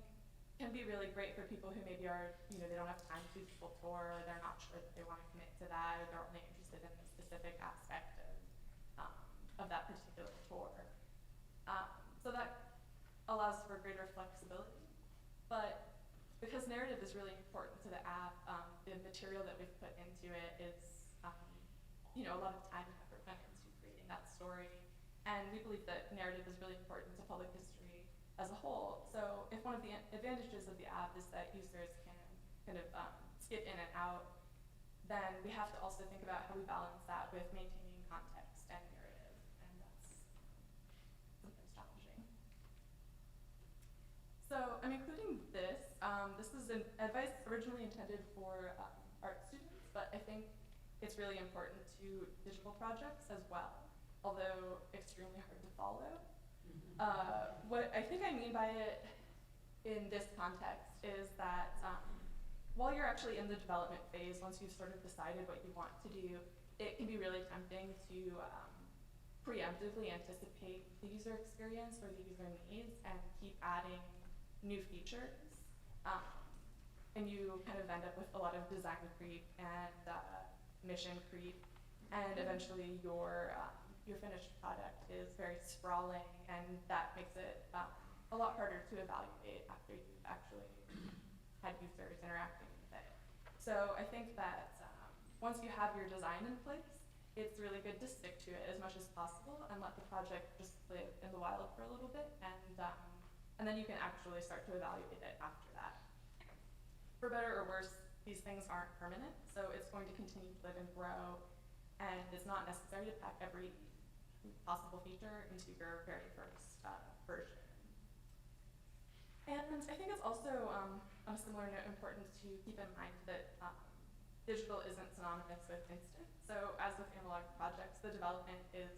can be really great for people who maybe are, they don't have time to do the full tour, or they're not sure that they want to commit to that, or they're only interested in a specific aspect of that particular tour. So that allows for greater flexibility. But because narrative is really important to the app, the material that we've put into it is, a lot of time and effort went into creating that story. And we believe that narrative is really important to public history as a whole. So if one of the advantages of the app is that users can kind of skip in and out, then we have to also think about how we balance that with maintaining context and narrative, and that's sometimes challenging. So I'm including this. This is an advice originally intended for art students, but I think it's really important to digital projects as well, although extremely hard to follow. What I think I mean by it in this context is that while you're actually in the development phase, once you've sort of decided what you want to do, it can be really tempting to preemptively anticipate the user experience or the user needs and keep adding new features. And you kind of end up with a lot of design creep and mission creep, and eventually your finished product is very sprawling, and that makes it a lot harder to evaluate after you've actually had users interacting with it. So I think that once you have your design in place, it's really good to stick to it as much as possible and let the project just live in the wild for a little bit, and then you can actually start to evaluate it after that. For better or worse, these things aren't permanent, so it's going to continue to live and grow, and it's not necessary to pack every possible feature into your very first version. And I think it's also, on a similar note, important to keep in mind that digital isn't synonymous with instant. So as with analog projects, the development is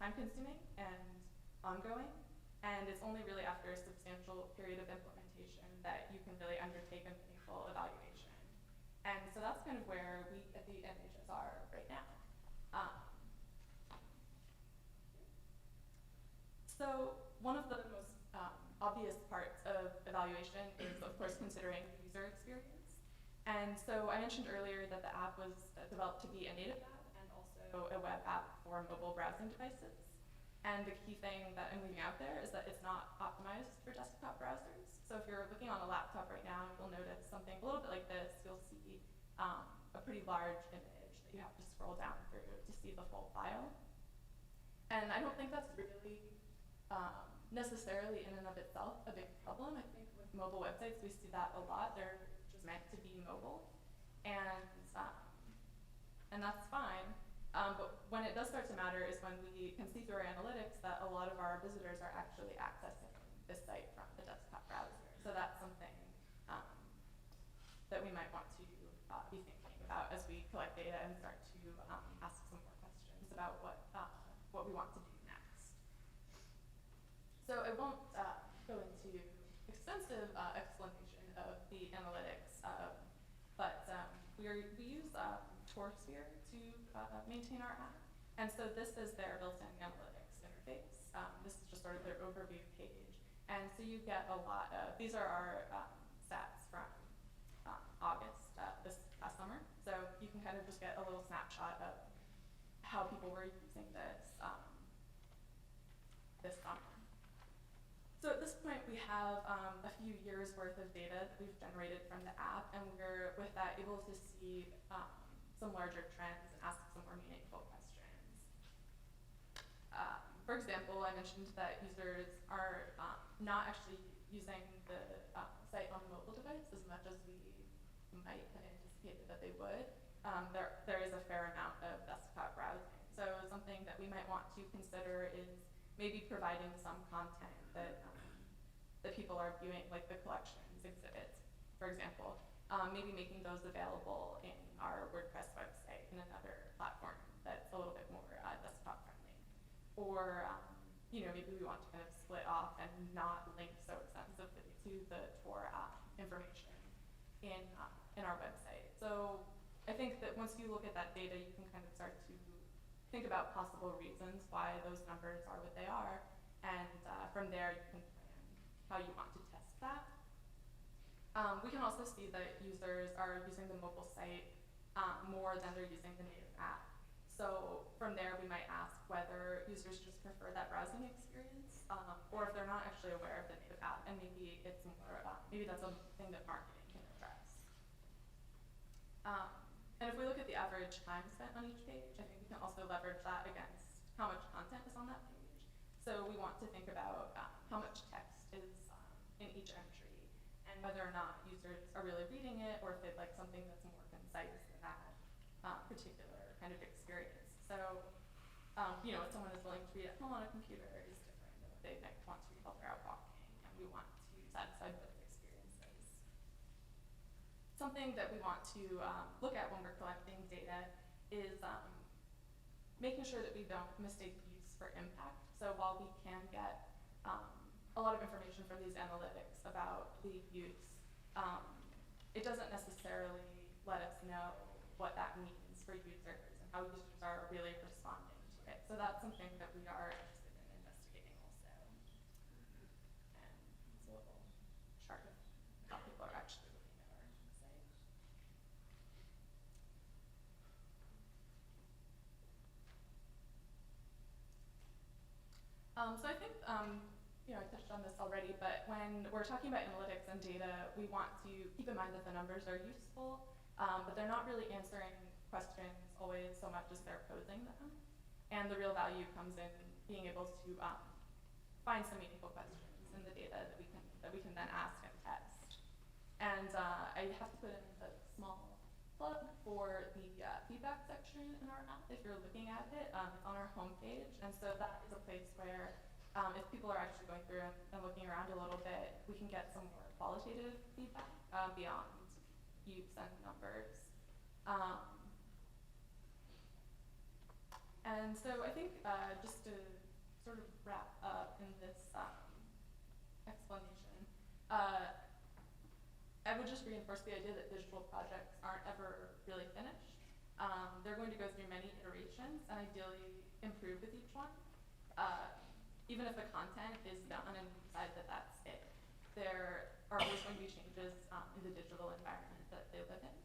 time-consuming and ongoing, and it's only really after a substantial period of implementation that you can really undertake a meaningful evaluation. And so that's kind of where we at the NHS are right now. So one of the most obvious parts of evaluation is, of course, considering the user experience. And so I mentioned earlier that the app was developed to be a native app and also a web app for mobile browsing devices. And the key thing that I'm leaving out there is that it's not optimized for desktop browsers. So if you're looking on a laptop right now, you'll notice something a little bit like this. You'll see a pretty large image that you have to scroll down through to see the full file. And I don't think that's really necessarily in and of itself a big problem. I think with mobile websites, we see that a lot. They're just meant to be mobile, and that's fine. But when it does start to matter is when we can see through our analytics that a lot of our visitors are actually accessing this site from the desktop browser. So that's something that we might want to be thinking about as we collect data and start to ask some more questions about what we want to do next. So I won't go into extensive explanation of the analytics, but we use TourSphere to maintain our app. And so this is their built-in analytics interface. This is just sort of their overview page. And so you get a lot of, these are our stats from August this past summer. So you can kind of just get a little snapshot of how people were using this this summer. So at this point we have a few years worth of data that we've generated from the app, and we're with that able to see some larger trends and ask some more meaningful questions. For example, I mentioned that users are not actually using the site on a mobile device as much as we might have anticipated that they would. There is a fair amount of desktop browsing. So something that we might want to consider is maybe providing some content that that people are viewing, like the collections exhibits, for example. Maybe making those available in our WordPress website in another platform that's a little bit more desktop friendly. Or maybe we want to kind of split off and not link so extensively to the tour information in our website. So I think that once you look at that data, you can kind of start to think about possible reasons why those numbers are what they are, and from there you can plan how you want to test that. We can also see that users are using the mobile site more than they're using the native app. So from there we might ask whether users just prefer that browsing experience, or if they're not actually aware of the native app, and maybe it's more, maybe that's a thing that marketing can address. And if we look at the average time spent on each page, I think we can also leverage that against how much content is on that page. So we want to think about how much text is in each entry, and whether or not users are really reading it, or if they'd like something that's more concise than that particular kind of experience. So, if someone is willing to read at home on a computer is different than what they might want to read while they're out walking, and we want to satisfy both experiences. Something that we want to look at when we're collecting data is making sure that we don't mistake use for impact. So while we can get a lot of information from these analytics about the use, it doesn't necessarily let us know what that means for users and how users are really responding to it. So that's something that we are interested in investigating also. And it's a little chart of how people are actually looking at our site. So I think, I touched on this already, but when we're talking about analytics and data, we want to keep in mind that the numbers are useful, but they're not really answering questions always so much as they're posing them. And the real value comes in being able to find some meaningful questions in the data that we can then ask and test. And I have to put in a small plug for the feedback section in our app. If you're looking at it, it's on our homepage, and so that is a place where if people are actually going through and looking around a little bit, we can get some more qualitative feedback beyond use and numbers. And so I think just to sort of wrap up in this explanation, I would just reinforce the idea that digital projects aren't ever really finished. They're going to go through many iterations and ideally improve with each one. Even if the content is done and we decide that that's it, there are always going to be changes in the digital environment that they live in.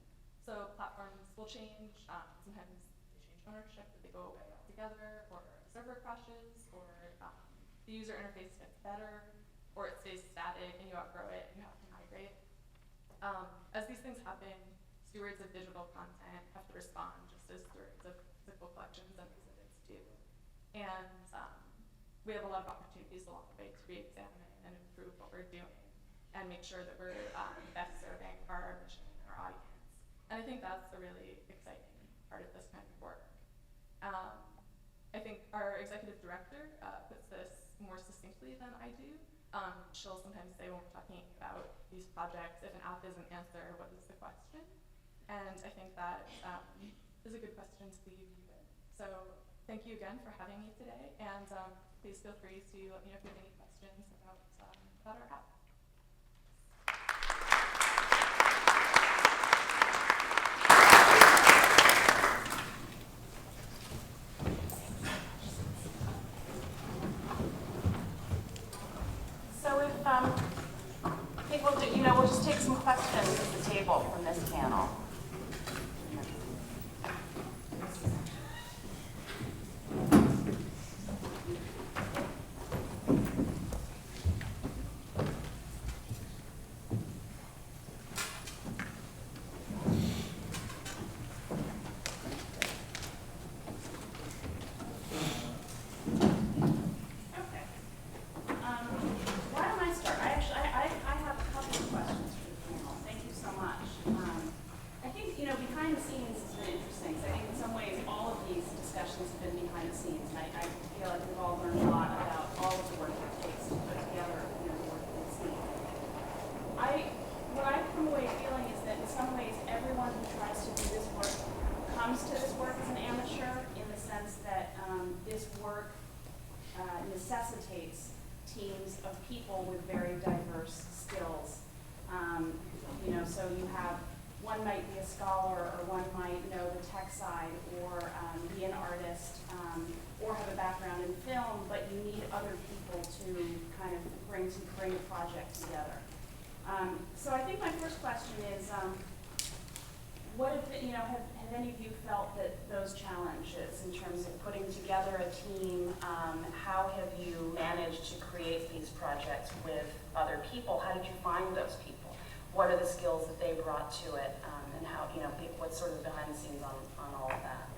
So platforms will change. Sometimes they change ownership, that they go away altogether, or server crashes, or the user interface gets better, or it stays static and you outgrow it and you have to migrate. As these things happen, stewards of digital content have to respond just as stewards of physical collections and exhibits do. And we have a lot of opportunities along the way to re-examine and improve what we're doing and make sure that we're best serving our mission and our audience. And I think that's a really exciting part of this kind of work. I think our executive director puts this more succinctly than I do. She'll sometimes say when we're talking about these projects, if an app doesn't answer, what is the question? And I think that is a good question to leave you with. So thank you again for having me today, and please feel free to let me know if you have any questions about our app. So if, I think we'll just take some questions at the table from this panel. Why don't I start? I have a couple of questions for the panel. Thank you so much. I think, behind the scenes has been interesting. So I think in some ways all of these discussions have been behind the scenes. And I feel like we've all learned a lot about all of the work it takes to put together, the work that we've seen. What I come away feeling is that in some ways everyone who tries to do this work comes to this work as an amateur, in the sense that this work necessitates teams of people with very diverse skills. So you have, one might be a scholar, or one might know the tech side, or be an artist, or have a background in film, but you need other people to kind of bring a project together. So I think my first question is, what if, have any of you felt that those challenges in terms of putting together a team, how have you managed to create these projects with other people? How did you find those people? What are the skills that they brought to it, and how, what's sort of behind the scenes on all of that?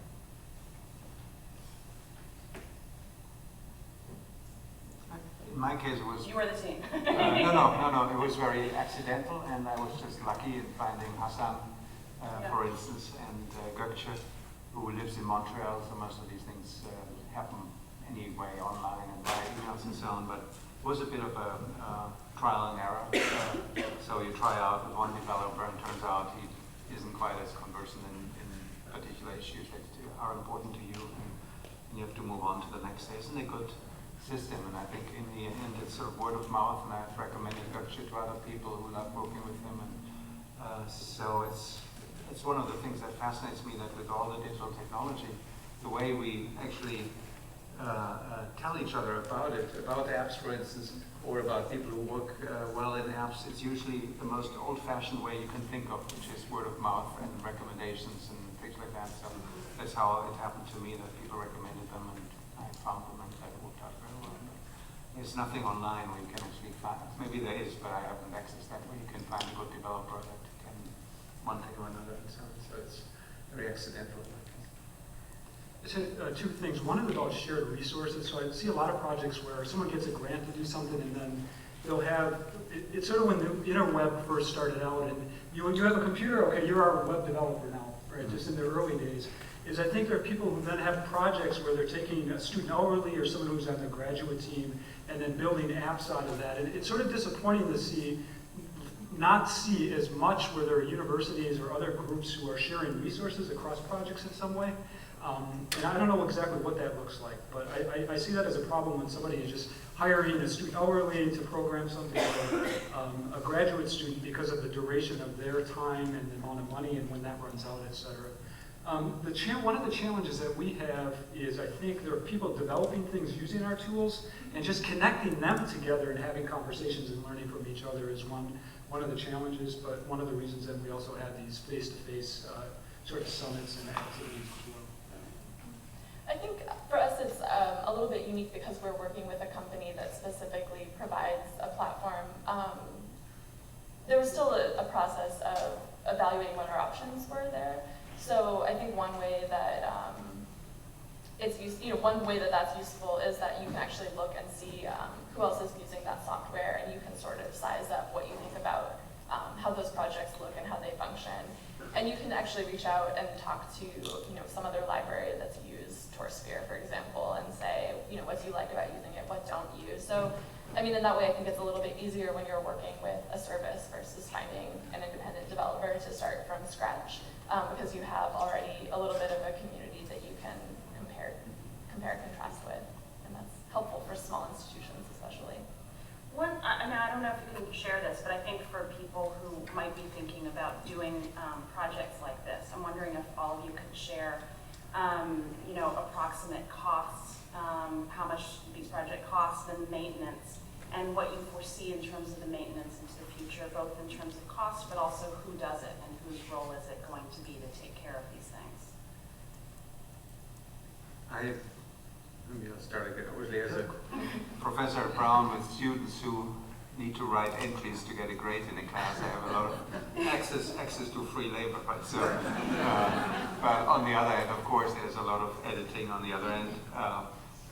In my case, it was... You were the team. No. It was very accidental, and I was just lucky in finding Hassan, for instance, and Gökçe, who lives in Montreal, so most of these things happen anyway online and by emails and so on, but it was a bit of a trial and error. So you try out with one developer, and turns out he isn't quite as conversant in particular issues that are important to you, and you have to move on to the next phase. And a good system, and I think in the end it's sort of word of mouth, and I've recommended Gökçe to other people who love working with him, and so it's one of the things that fascinates me, that with all the digital technology, the way we actually tell each other about it, about apps, for instance, or about people who work well in apps, it's usually the most old-fashioned way you can think of, which is word of mouth and recommendations and things like that. So that's how it happened to me, that people recommended them, and I found them, and that worked out very well. But there's nothing online where you can actually find, maybe there is, but I haven't accessed that, where you can find a good developer that can one thing or another, and so it's very accidental. Two things. One is about shared resources. So I see a lot of projects where someone gets a grant to do something, and then they'll have, it's sort of when the interweb first started out, and you have a computer, okay, you're our web developer now, right, just in the early days. Is I think there are people who then have projects where they're taking a student hourly or someone who's on the graduate team and then building apps out of that. And it's sort of disappointing to not see as much where there are universities or other groups who are sharing resources across projects in some way. And I don't know exactly what that looks like, but I see that as a problem when somebody is just hiring a student hourly to program something, or a graduate student, because of the duration of their time and the amount of money and when that runs out, et cetera. One of the challenges that we have is, I think there are people developing things using our tools, and just connecting them together and having conversations and learning from each other is one of the challenges, but one of the reasons that we also have these face-to-face sort of summits and activities as well. I think for us it's a little bit unique because we're working with a company that specifically provides a platform. There was still a process of evaluating what our options were there. So I think one way that it's one way that that's useful is that you can actually look and see who else is using that software, and you can sort of size up what you think about how those projects look and how they function. And you can actually reach out and talk to some other library that's used TourSphere, for example, and say, what do you like about using it, what don't you? So, I mean, in that way, I think it's a little bit easier when you're working with a service versus finding an independent developer to start from scratch, because you have already a little bit of a community that you can compare and contrast with, and that's helpful for small institutions especially. I mean, I don't know if you can share this, but I think for people who might be thinking about doing projects like this, I'm wondering if all of you could share, approximate costs, how much these projects cost, and maintenance, and what you foresee in terms of the maintenance into the future, both in terms of cost, but also who does it and whose role is it going to be to take care of these things. Maybe I'll start again. Obviously, as a professor at Brown with students who need to write entries to get a grade in a class, I have a lot of access to free labor. Right? So, but on the other hand, of course, there's a lot of editing on the other end,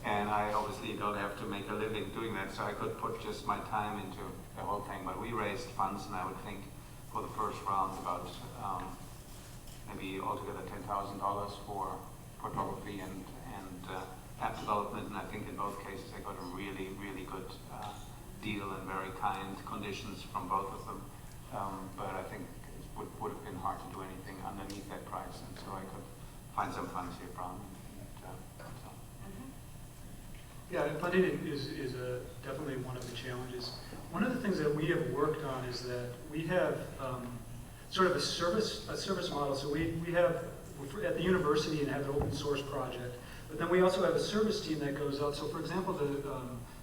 and I obviously don't have to make a living doing that, so I could put just my time into the whole thing. But we raised funds, and I would think for the first round about maybe altogether $10,000 for photography and app development, and I think in both cases I got a really, really good deal and very kind conditions from both of them. But I think it would have been hard to do anything underneath that price, and so I could find some funds here from. Yeah, funding is definitely one of the challenges. One of the things that we have worked on is that we have sort of a service model. So we have at the university and have an open source project, but then we also have a service team that goes out. So for example, the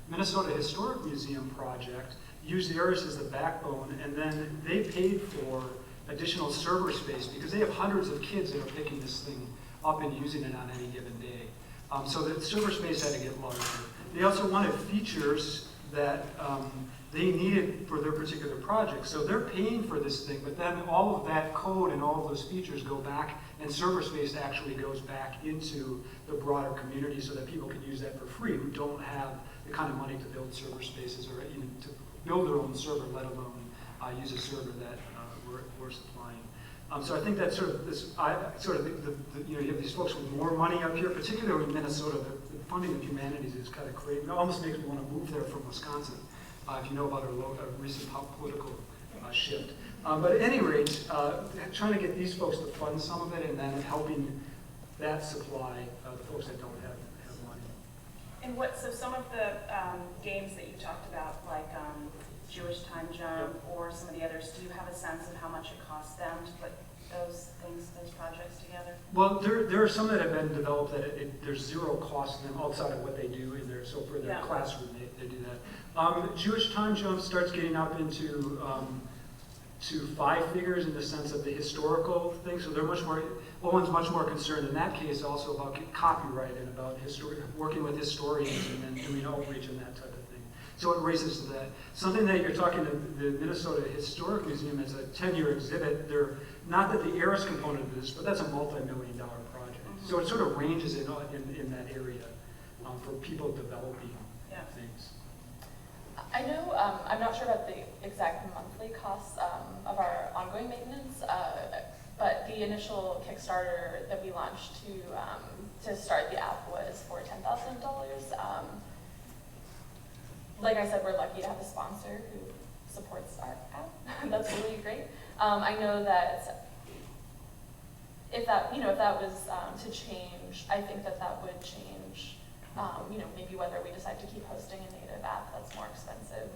Minnesota Historic Museum project used theirs as the backbone, and then they paid for additional server space because they have hundreds of kids that are picking this thing up and using it on any given day. So the server space had to get larger. They also wanted features that they needed for their particular project. So they're paying for this thing, but then all of that code and all of those features go back, and server space actually goes back into the broader community so that people can use that for free who don't have the kind of money to build server spaces or even to build their own server, let alone use a server that we're supplying. So I think that's sort of this. You have these folks with more money up here, particularly in Minnesota. The funding of humanities is kind of crazy. It almost makes me want to move there from Wisconsin, if you know about a recent political shift. But at any rate, trying to get these folks to fund some of it, and then helping that supply the folks that don't have money. And so some of the games that you talked about, like Jewish Time Jump, or some of the others, do you have a sense of how much it costs them to put those projects together? Well, there are some that have been developed that there's zero cost to them outside of what they do in there. So for their classroom, they do that. Jewish Time Jump starts getting up into to 5 figures in the sense of the historical thing. So they're much more. Owen's much more concerned in that case also about copyright and about working with historians and then doing outreach and that type of thing. So it raises to that. Something that you're talking to the Minnesota Historic Museum is a 10-year exhibit. They're not that the ARIS component of this, but that's a multi-million-dollar project. So it sort of ranges in that area for people developing things. I know, I'm not sure about the exact monthly costs of our ongoing maintenance, but the initial Kickstarter that we launched to start the app was for $10,000. Like I said, we're lucky to have a sponsor who supports our app. That's really great. I know that if that was to change, I think that would change. Maybe whether we decide to keep hosting a native app that's more expensive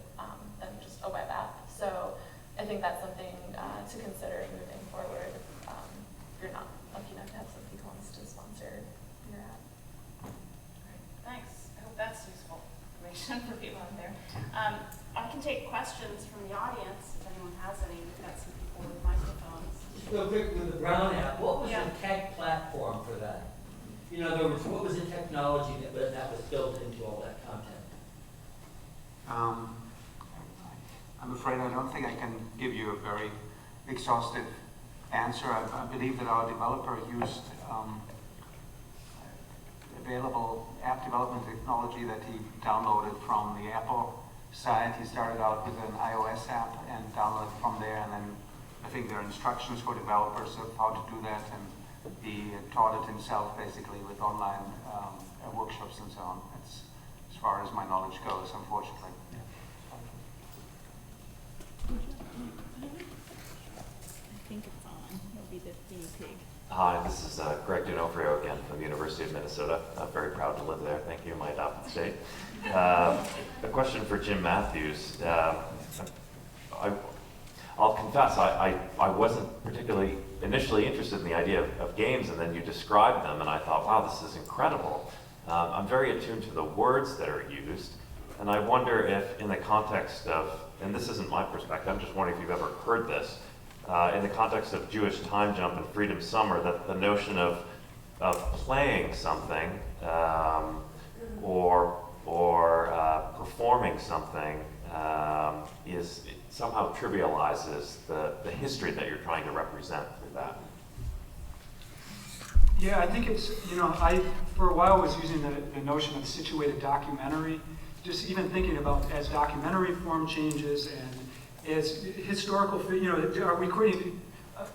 than just a web app. So I think that's something to consider moving forward. If you're not lucky enough to have somebody who wants to sponsor your app. Thanks. I hope that's useful information for people out there. I can take questions from the audience if anyone has any. We've got some people with microphones. So quick, with the Brown app, what was the tech platform for that? In other words, what was the technology that was built into all that content? I'm afraid I don't think I can give you a very exhaustive answer. I believe that our developer used available app development technology that he downloaded from the Apple side. He started out with an iOS app and downloaded from there, and then I think there are instructions for developers of how to do that, and he taught it himself basically with online workshops and so on. That's as far as my knowledge goes, unfortunately. I think it's on. He'll be the guinea pig. Hi, this is Greg D'Onofrio again from the University of Minnesota. I'm very proud to live there. Thank you, my adopted state. A question for Jim Matthews. I'll confess, I wasn't particularly initially interested in the idea of games, and then you described them, and I thought, wow, this is incredible. I'm very attuned to the words that are used, and I wonder if in the context of, and this isn't my perspective, I'm just wondering if you've ever heard this, in the context of Jewish Time Jump and Freedom Summer, that the notion of playing something or performing something is somehow trivializes the history that you're trying to represent through that. Yeah, I think it's, I, for a while, was using the notion of situated documentary, just even thinking about as documentary form changes and as historical, are we creating,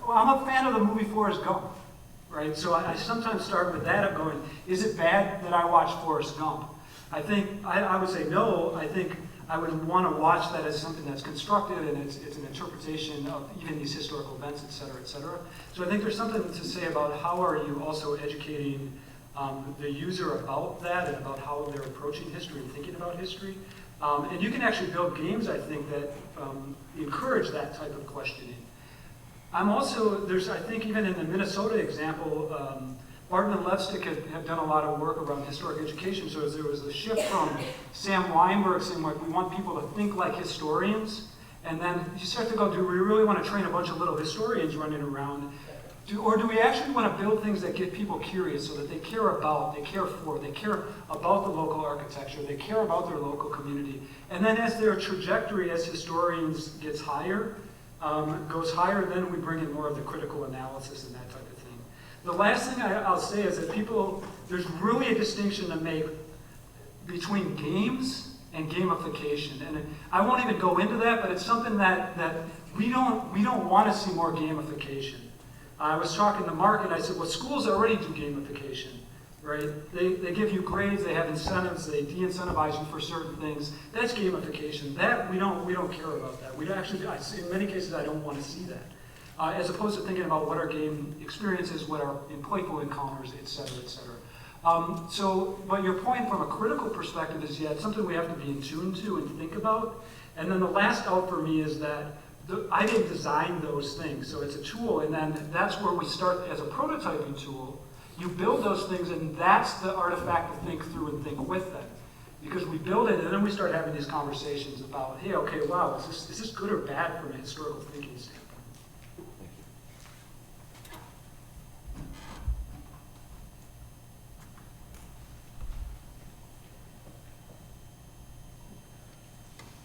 well, I'm a fan of the movie Forrest Gump, right? So I sometimes start with that of going, is it bad that I watch Forrest Gump? I think, I would say no. I think I would want to watch that as something that's constructed, and it's an interpretation of even these historical events, et cetera, et cetera. So I think there's something to say about how are you also educating the user about that and about how they're approaching history and thinking about history. And you can actually build games, I think, that encourage that type of questioning. I'm also, I think even in the Minnesota example, Barton and Levstick have done a lot of work around historic education. So there was a shift from Sam Weinberg saying, like, we want people to think like historians. And then you start to go, do we really want to train a bunch of little historians running around? Or do we actually want to build things that get people curious so that they care about, they care for, they care about the local architecture, they care about their local community. And then as their trajectory as historians gets higher, goes higher, then we bring in more of the critical analysis and that type of thing. The last thing I'll say is that there's really a distinction to make between games and gamification. And I won't even go into that, but it's something that we don't want to see more gamification. I was talking to Mark and I said, well, schools already do gamification, right? They give you grades, they have incentives, they de-incentivize you for certain things. That's gamification. That, we don't care about that. We actually, in many cases, I don't want to see that. As opposed to thinking about what our game experiences, what our playful encounters, et cetera, et cetera. But your point from a critical perspective is, yeah, it's something we have to be in tune to and think about. And then the last out for me is that I didn't design those things, so it's a tool, and then that's where we start as a prototyping tool. You build those things, and that's the artifact to think through and think with them. Because we build it, and then we start having these conversations about, hey, okay, wow, is this good or bad from a historical thinking standpoint?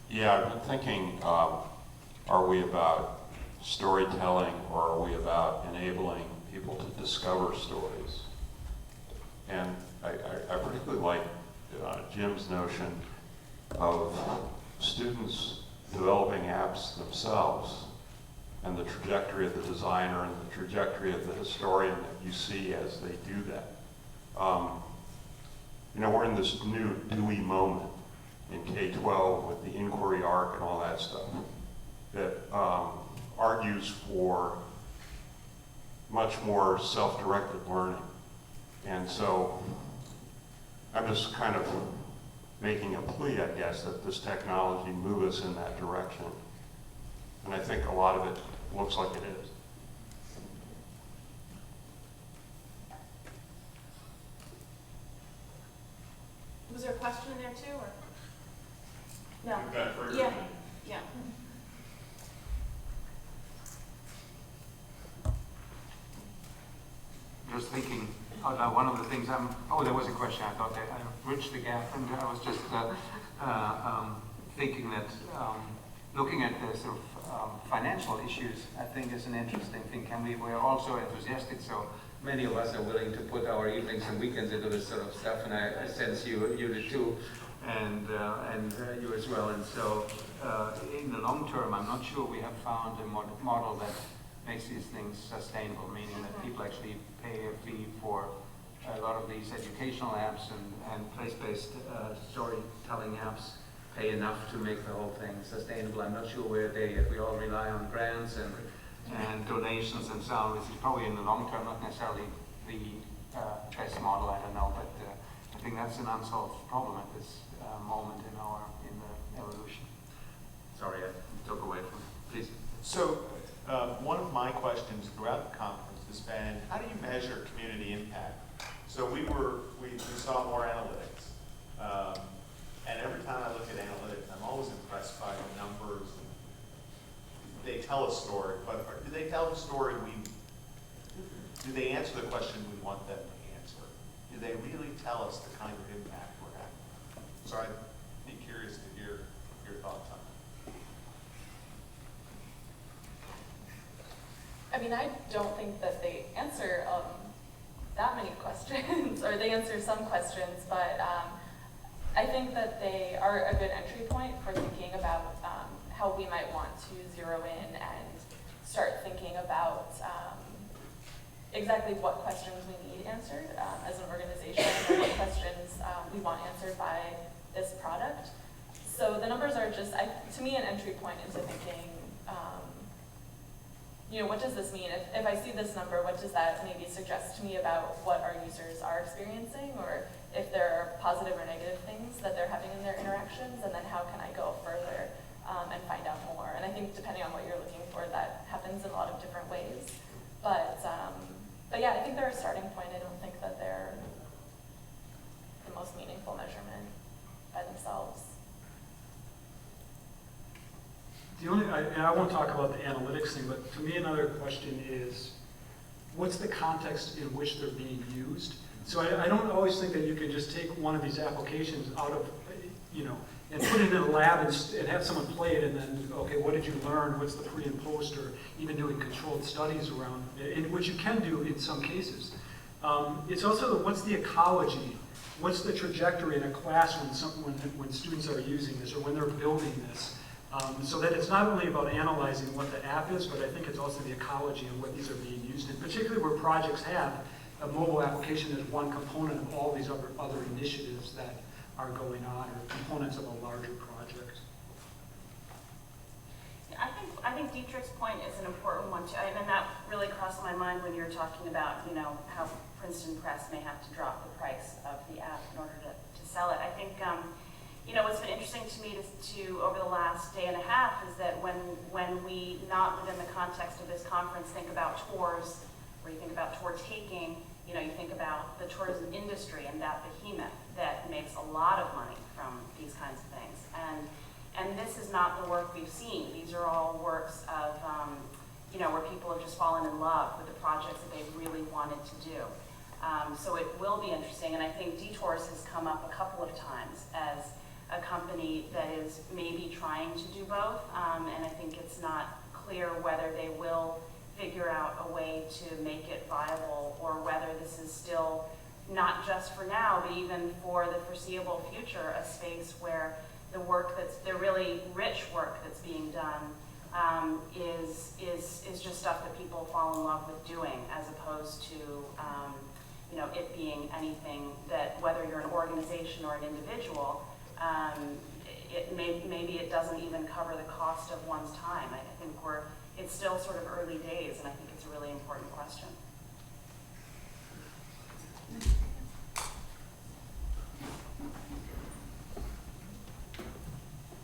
Yeah, I've been thinking, are we about storytelling, or are we about enabling people to discover stories? And I particularly like Jim's notion of students developing apps themselves, and the trajectory of the designer and the trajectory of the historian that you see as they do that. We're in this new Dewey moment in K-12 with the inquiry arc and all that stuff that argues for much more self-directed learning. And so I'm just kind of making a plea, I guess, that this technology move us in that direction. And I think a lot of it looks like it is. Was there a question in there too, or? No. Yeah. Yeah. Just thinking, one of the things there was a question, I thought that I bridged the gap, and I was just thinking that looking at the sort of financial issues, I think is an interesting thing. We're also enthusiastic, so many of us are willing to put our evenings and weekends into this sort of stuff, and I sense you do too, and you as well. And so, in the long term, I'm not sure we have found a model that makes these things sustainable, meaning that people actually pay a fee for a lot of these educational apps and place-based storytelling apps pay enough to make the whole thing sustainable. I'm not sure we're there yet. We all rely on grants and donations and so on, which is probably in the long term not necessarily the best model, I don't know, but I think that's an unsolved problem at this moment in the evolution. Sorry, I took away from it. Please. So, one of my questions throughout the conference has been, how do you measure community impact? So we saw more analytics, and every time I look at analytics, I'm always impressed by the numbers. They tell a story, but do they tell the story do they answer the question we want them to answer? Do they really tell us the kind of impact we're having? So I'd be curious to hear your thoughts on that. I mean, I don't think that they answer that many questions, or they answer some questions, but I think that they are a good entry point for thinking about how we might want to zero in and start thinking about exactly what questions we need answered as an organization, or what questions we want answered by this product. So the numbers are just, to me, an entry point into thinking, what does this mean? If I see this number, what does that maybe suggest to me about what our users are experiencing, or if there are positive or negative things that they're having in their interactions, and then how can I go further and find out more? And I think depending on what you're looking for, that happens in a lot of different ways. But yeah, I think they're a starting point. I don't think that they're the most meaningful measurement by themselves. The only, I won't talk about the analytics thing, but to me another question is, what's the context in which they're being used? So I don't always think that you can just take one of these applications out of, and put it in a lab and have someone play it, and then, okay, what did you learn? What's the pre and post, or even doing controlled studies around it, which you can do in some cases. It's also what's the ecology? What's the trajectory in a class when students are using this, or when they're building this? So that it's not only about analyzing what the app is, but I think it's also the ecology and what these are being used in, particularly where projects have a mobile application as one component of all these other initiatives that are going on, or components of a larger project. I think Dietrich's point is an important one too, and that really crossed my mind when you were talking about, how Princeton Press may have to drop the price of the app in order to sell it. I think, what's been interesting to me to over the last day and a half is that when we, not within the context of this conference, think about tours, or you think about tour taking, you think about the tourism industry and that behemoth that makes a lot of money from these kinds of things. And this is not the work we've seen. These are all works of, where people have just fallen in love with the projects that they've really wanted to do. So it will be interesting, and I think Detours has come up a couple of times as a company that is maybe trying to do both, and I think it's not clear whether they will figure out a way to make it viable, or whether this is still, not just for now, but even for the foreseeable future, a space where the really rich work that's being done is just stuff that people fall in love with doing, as opposed to it being anything that, whether you're an organization or an individual, maybe it doesn't even cover the cost of one's time. I think it's still sort of early days, and I think it's a really important question.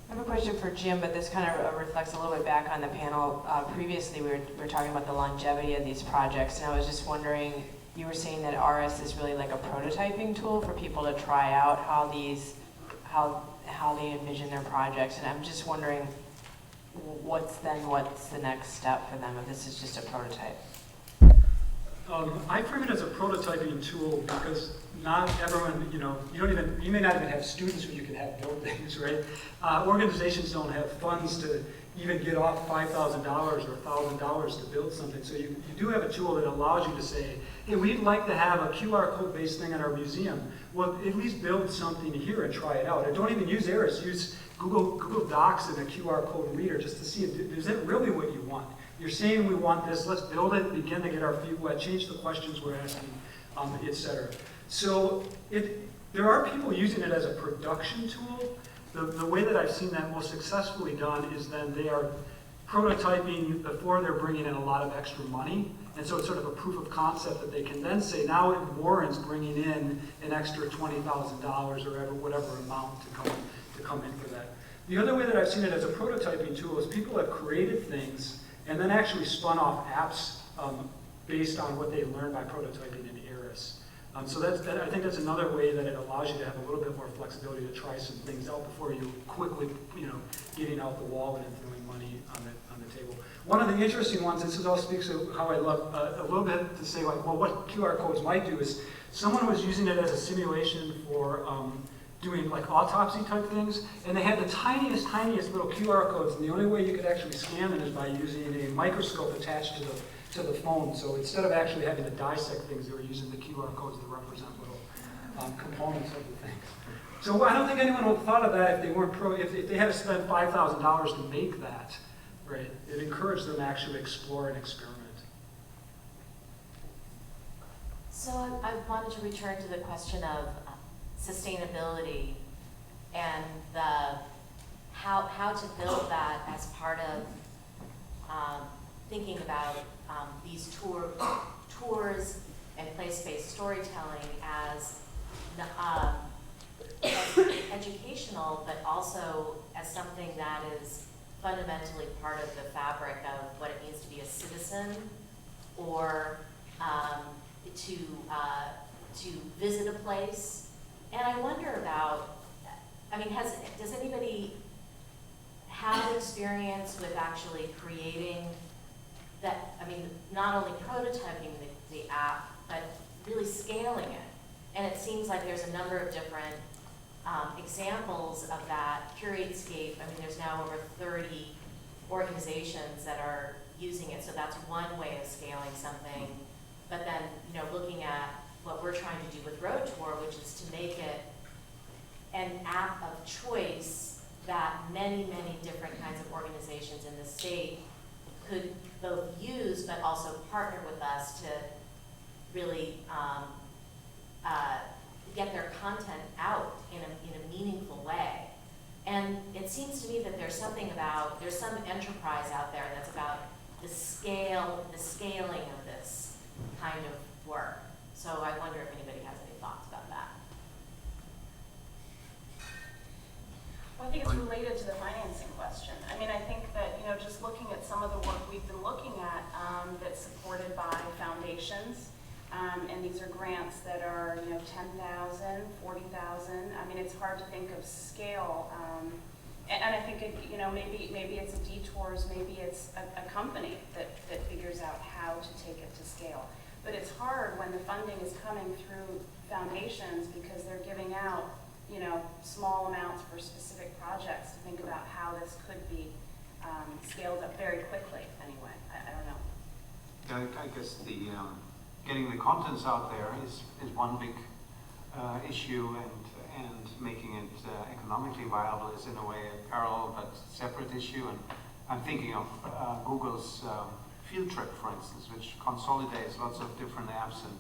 I have a question for Jim, but this kind of reflects a little bit back on the panel. Previously, we were talking about the longevity of these projects, and I was just wondering, you were saying that RS is really like a prototyping tool for people to try out how they envision their projects, and I'm just wondering, what's the next step for them if this is just a prototype? I frame it as a prototyping tool because not everyone, you may not even have students who you can have build things, right? Organizations don't have funds to even get off $5,000 or $1,000 to build something. So you do have a tool that allows you to say, hey, we'd like to have a QR code-based thing in our museum. Well, at least build something here and try it out. And don't even use Aris. Use Google Docs and a QR code reader just to see, is it really what you want? You're saying we want this, let's build it, begin to get our feet wet, change the questions we're asking, etc. So there are people using it as a production tool. The way that I've seen that most successfully done is then they are prototyping before they're bringing in a lot of extra money. And so it's sort of a proof of concept that they can then say, now it warrants bringing in an extra $20,000 or whatever amount to come in for that. The other way that I've seen it as a prototyping tool is people have created things and then actually spun off apps based on what they learned by prototyping in Aris. So I think that's another way that it allows you to have a little bit more flexibility to try some things out before you quickly, getting out the wall and throwing money on the table. One of the interesting ones, this all speaks to how I love a little bit to say, like, well, what QR codes might do is someone was using it as a simulation for doing like autopsy type things, and they had the tiniest little QR codes, and the only way you could actually scan them is by using a microscope attached to the phone. So instead of actually having to dissect things, they were using the QR codes that represent little components of the thing. So I don't think anyone would have thought of that if they weren't if they had to spend $5,000 to make that, right? It encouraged them to actually explore and experiment. So I wanted to return to the question of sustainability and how to build that as part of thinking about these tours and place-based storytelling as educational, but also as something that is fundamentally part of the fabric of what it means to be a citizen, or to visit a place. And I wonder about, does anybody have experience with actually creating that, not only prototyping the app, but really scaling it? And it seems like there's a number of different examples of that. CurateScape, there's now over 30 organizations that are using it, so that's one way of scaling something. But then, looking at what we're trying to do with Road Tour, which is to make it an app of choice that many, many different kinds of organizations in the state could both use, but also partner with us to really get their content out in a meaningful way. And it seems to me that there's some enterprise out there that's about the scaling of this kind of work. So I wonder if anybody has any thoughts about that. Well, I think it's related to the financing question. I think that, just looking at some of the work we've been looking at that's supported by foundations, and these are grants that are, $10,000, $40,000. It's hard to think of scale. And I think, maybe it's a detours, maybe it's a company that figures out how to take it to scale. But it's hard when the funding is coming through foundations because they're giving out, small amounts for specific projects to think about how this could be scaled up very quickly anyway. I don't know. Yeah, I guess getting the contents out there is one big issue, and making it economically viable is in a way a parallel but separate issue. And I'm thinking of Google's Field Trip, for instance, which consolidates lots of different apps, and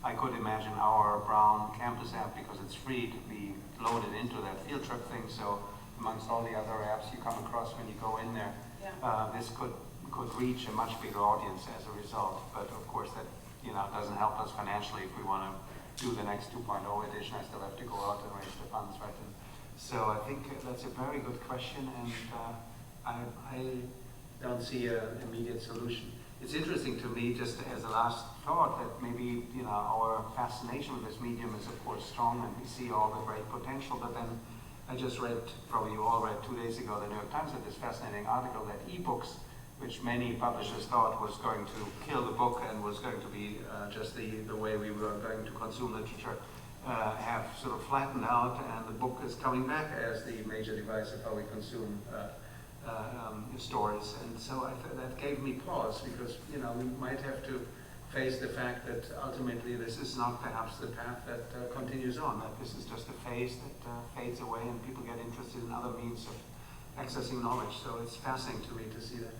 I could imagine our Brown Campus app, because it's free, to be loaded into that Field Trip thing. So amongst all the other apps you come across when you go in there, this could reach a much bigger audience as a result. But of course that doesn't help us financially. If we want to do the next 2.0 edition, I still have to go out and raise the funds, right? And so I think that's a very good question, and I don't see an immediate solution. It's interesting to me, just as a last thought, that maybe our fascination with this medium is of course strong, and we see all the great potential. But then I just read, probably you all read 2 days ago, the New York Times had this fascinating article that ebooks, which many publishers thought was going to kill the book and was going to be just the way we were going to consume literature, have sort of flattened out, and the book is coming back as the major device of how we consume stories. And so that gave me pause, because we might have to face the fact that ultimately this is not perhaps the path that continues on, that this is just a phase that fades away and people get interested in other means of accessing knowledge. So it's fascinating to me to see that.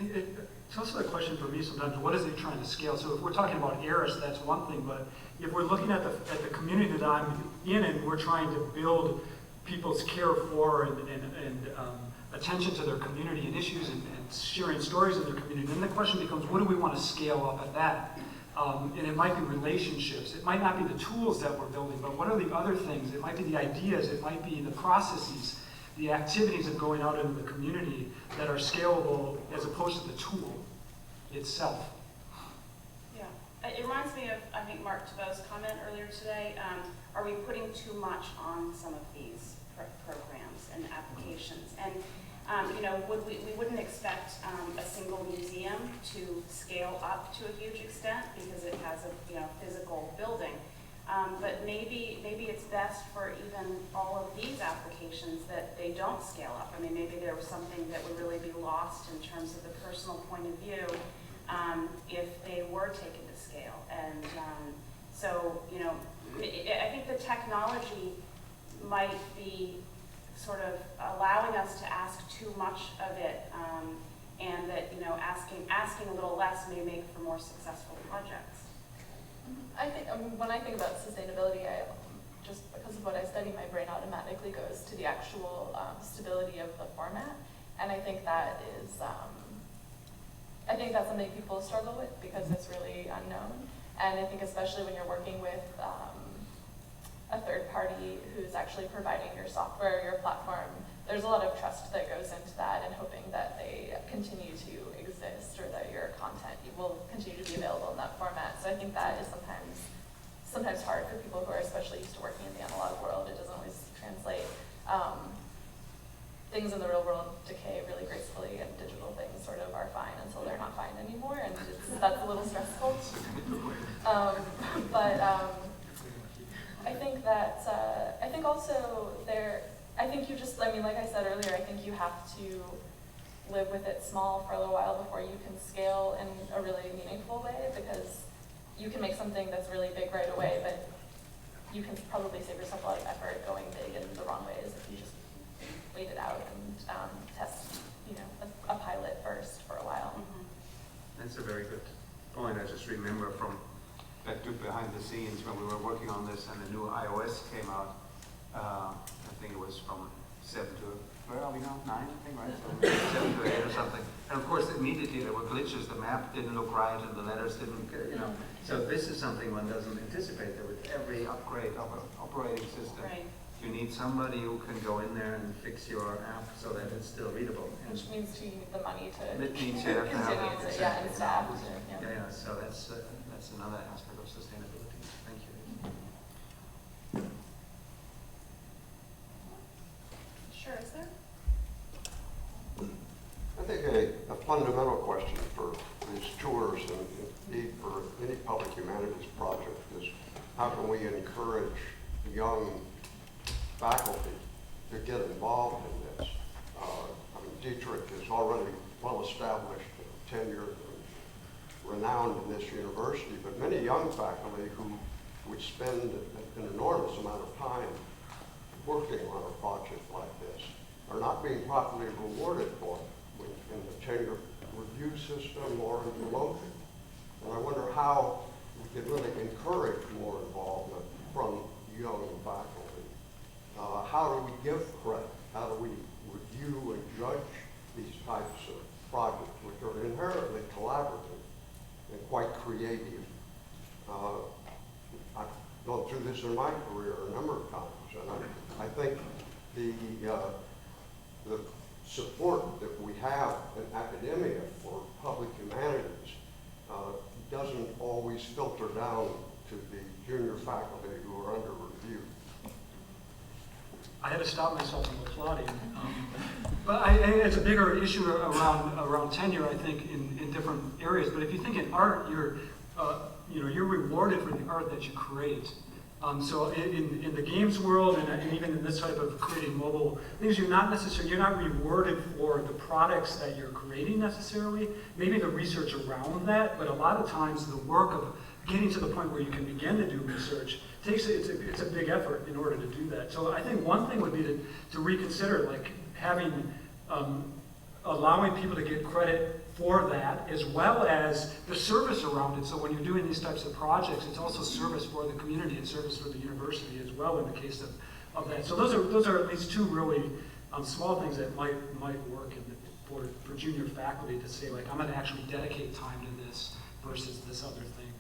Yeah. It's also a question for me sometimes, what is it trying to scale? So if we're talking about ARIS, that's one thing, but if we're looking at the community that I'm in and we're trying to build people's care for and attention to their community and issues and sharing stories of their community, then the question becomes, what do we want to scale up at that? And it might be relationships. It might not be the tools that we're building, but what are the other things? It might be the ideas. It might be the processes, the activities of going out into the community that are scalable as opposed to the tool itself. Yeah, it reminds me of, I think, Mark Tebow's comment earlier today. Are we putting too much on some of these programs and applications? And we wouldn't expect a single museum to scale up to a huge extent because it has a physical building. But maybe it's best for even all of these applications that they don't scale up. I mean, maybe there was something that would really be lost in terms of the personal point of view if they were taken to scale. And so, I think the technology might be sort of allowing us to ask too much of it, and that asking a little less may make for more successful projects. I think when I think about sustainability, just because of what I study, my brain automatically goes to the actual stability of the format, and I think that is that's something people struggle with because it's really unknown. And I think especially when you're working with a third party who's actually providing your software, your platform, there's a lot of trust that goes into that, and hoping that they continue to exist or that your content will continue to be available in that format. So I think that is sometimes hard for people who are especially used to working in the analog world. It doesn't always translate. Things in the real world decay really gracefully, and digital things sort of are fine until they're not fine anymore, and that's a little stressful. I think that, I think also like I said earlier, I think you have to live with it small for a little while before you can scale in a really meaningful way, because you can make something that's really big right away, but you can probably save yourself a lot of effort going big in the wrong ways if you just wait it out and test, a pilot first for a while. Mm-hmm. That's a very good point. I just remember from back to behind the scenes when we were working on this and the new iOS came out. I think it was from 7 to, where are we now? 9, I think, right? So 7 to 8 or something. And of course, immediately there were glitches. The map didn't look right and the letters didn't, So this is something one doesn't anticipate, that with every upgrade of an operating system, you need somebody who can go in there and fix your app so that it's still readable. Which means you need the money to it means you have to have continue to, and staff. Yeah, so that's another aspect of sustainability. Thank you. Sure, is there? I think a fundamental question for these tours and indeed for any public humanities project is how can we encourage young faculty to get involved in this? Dietrich is already well established, tenured, and renowned in this university, but many young faculty who would spend an enormous amount of time working on a project like this are not being properly rewarded for it in the tenure review system or in promotion. And I wonder how we could really encourage more involvement from young faculty. How do we give credit? How do we review and judge these types of projects, which are inherently collaborative and quite creative? I've gone through this in my career a number of times, and I think the support that we have in academia for public humanities doesn't always filter down to the junior faculty who are under review. I had to stop myself from applauding. But it's a bigger issue around tenure, I think, in different areas. But if you think in art, you're rewarded for the art that you create. So in the games world and even in this type of creating mobile things, you're not rewarded for the products that you're creating necessarily, maybe the research around that, but a lot of times the work of getting to the point where you can begin to do research it's a big effort in order to do that. So I think one thing would be to reconsider, like having, allowing people to get credit for that, as well as the service around it. So when you're doing these types of projects, it's also service for the community and service for the university as well in the case of that. So those are at least two really small things that might work for junior faculty to say, like, I'm going to actually dedicate time to this versus this other thing.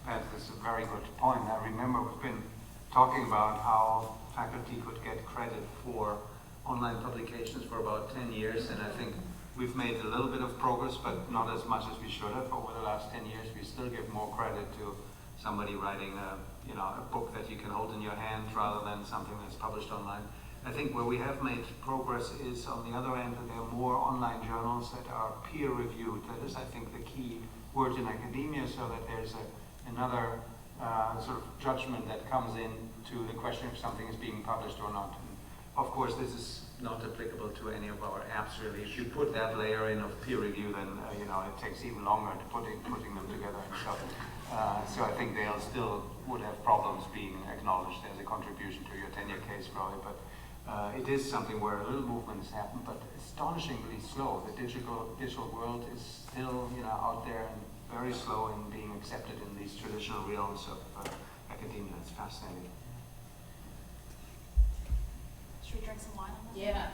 That's a very good point. I remember we've been talking about how faculty could get credit for online publications for about 10 years, and I think we've made a little bit of progress, but not as much as we should have over the last 10 years. We still give more credit to somebody writing a book that you can hold in your hand rather than something that's published online. I think where we have made progress is on the other end that there are more online journals that are peer-reviewed. That is, I think, the key word in academia, so that there's another sort of judgment that comes in to the question if something is being published or not. And of course, this is not applicable to any of our apps, really. If you put that layer in of peer review, then it takes even longer to putting them together and stuff. So I think they'll still would have problems being acknowledged as a contribution to your tenure case, probably. But it is something where a little movement has happened, but astonishingly slow. The digital world is still out there and very slow in being accepted in these traditional realms of academia. It's fascinating. Should we drink some wine on this? Yeah.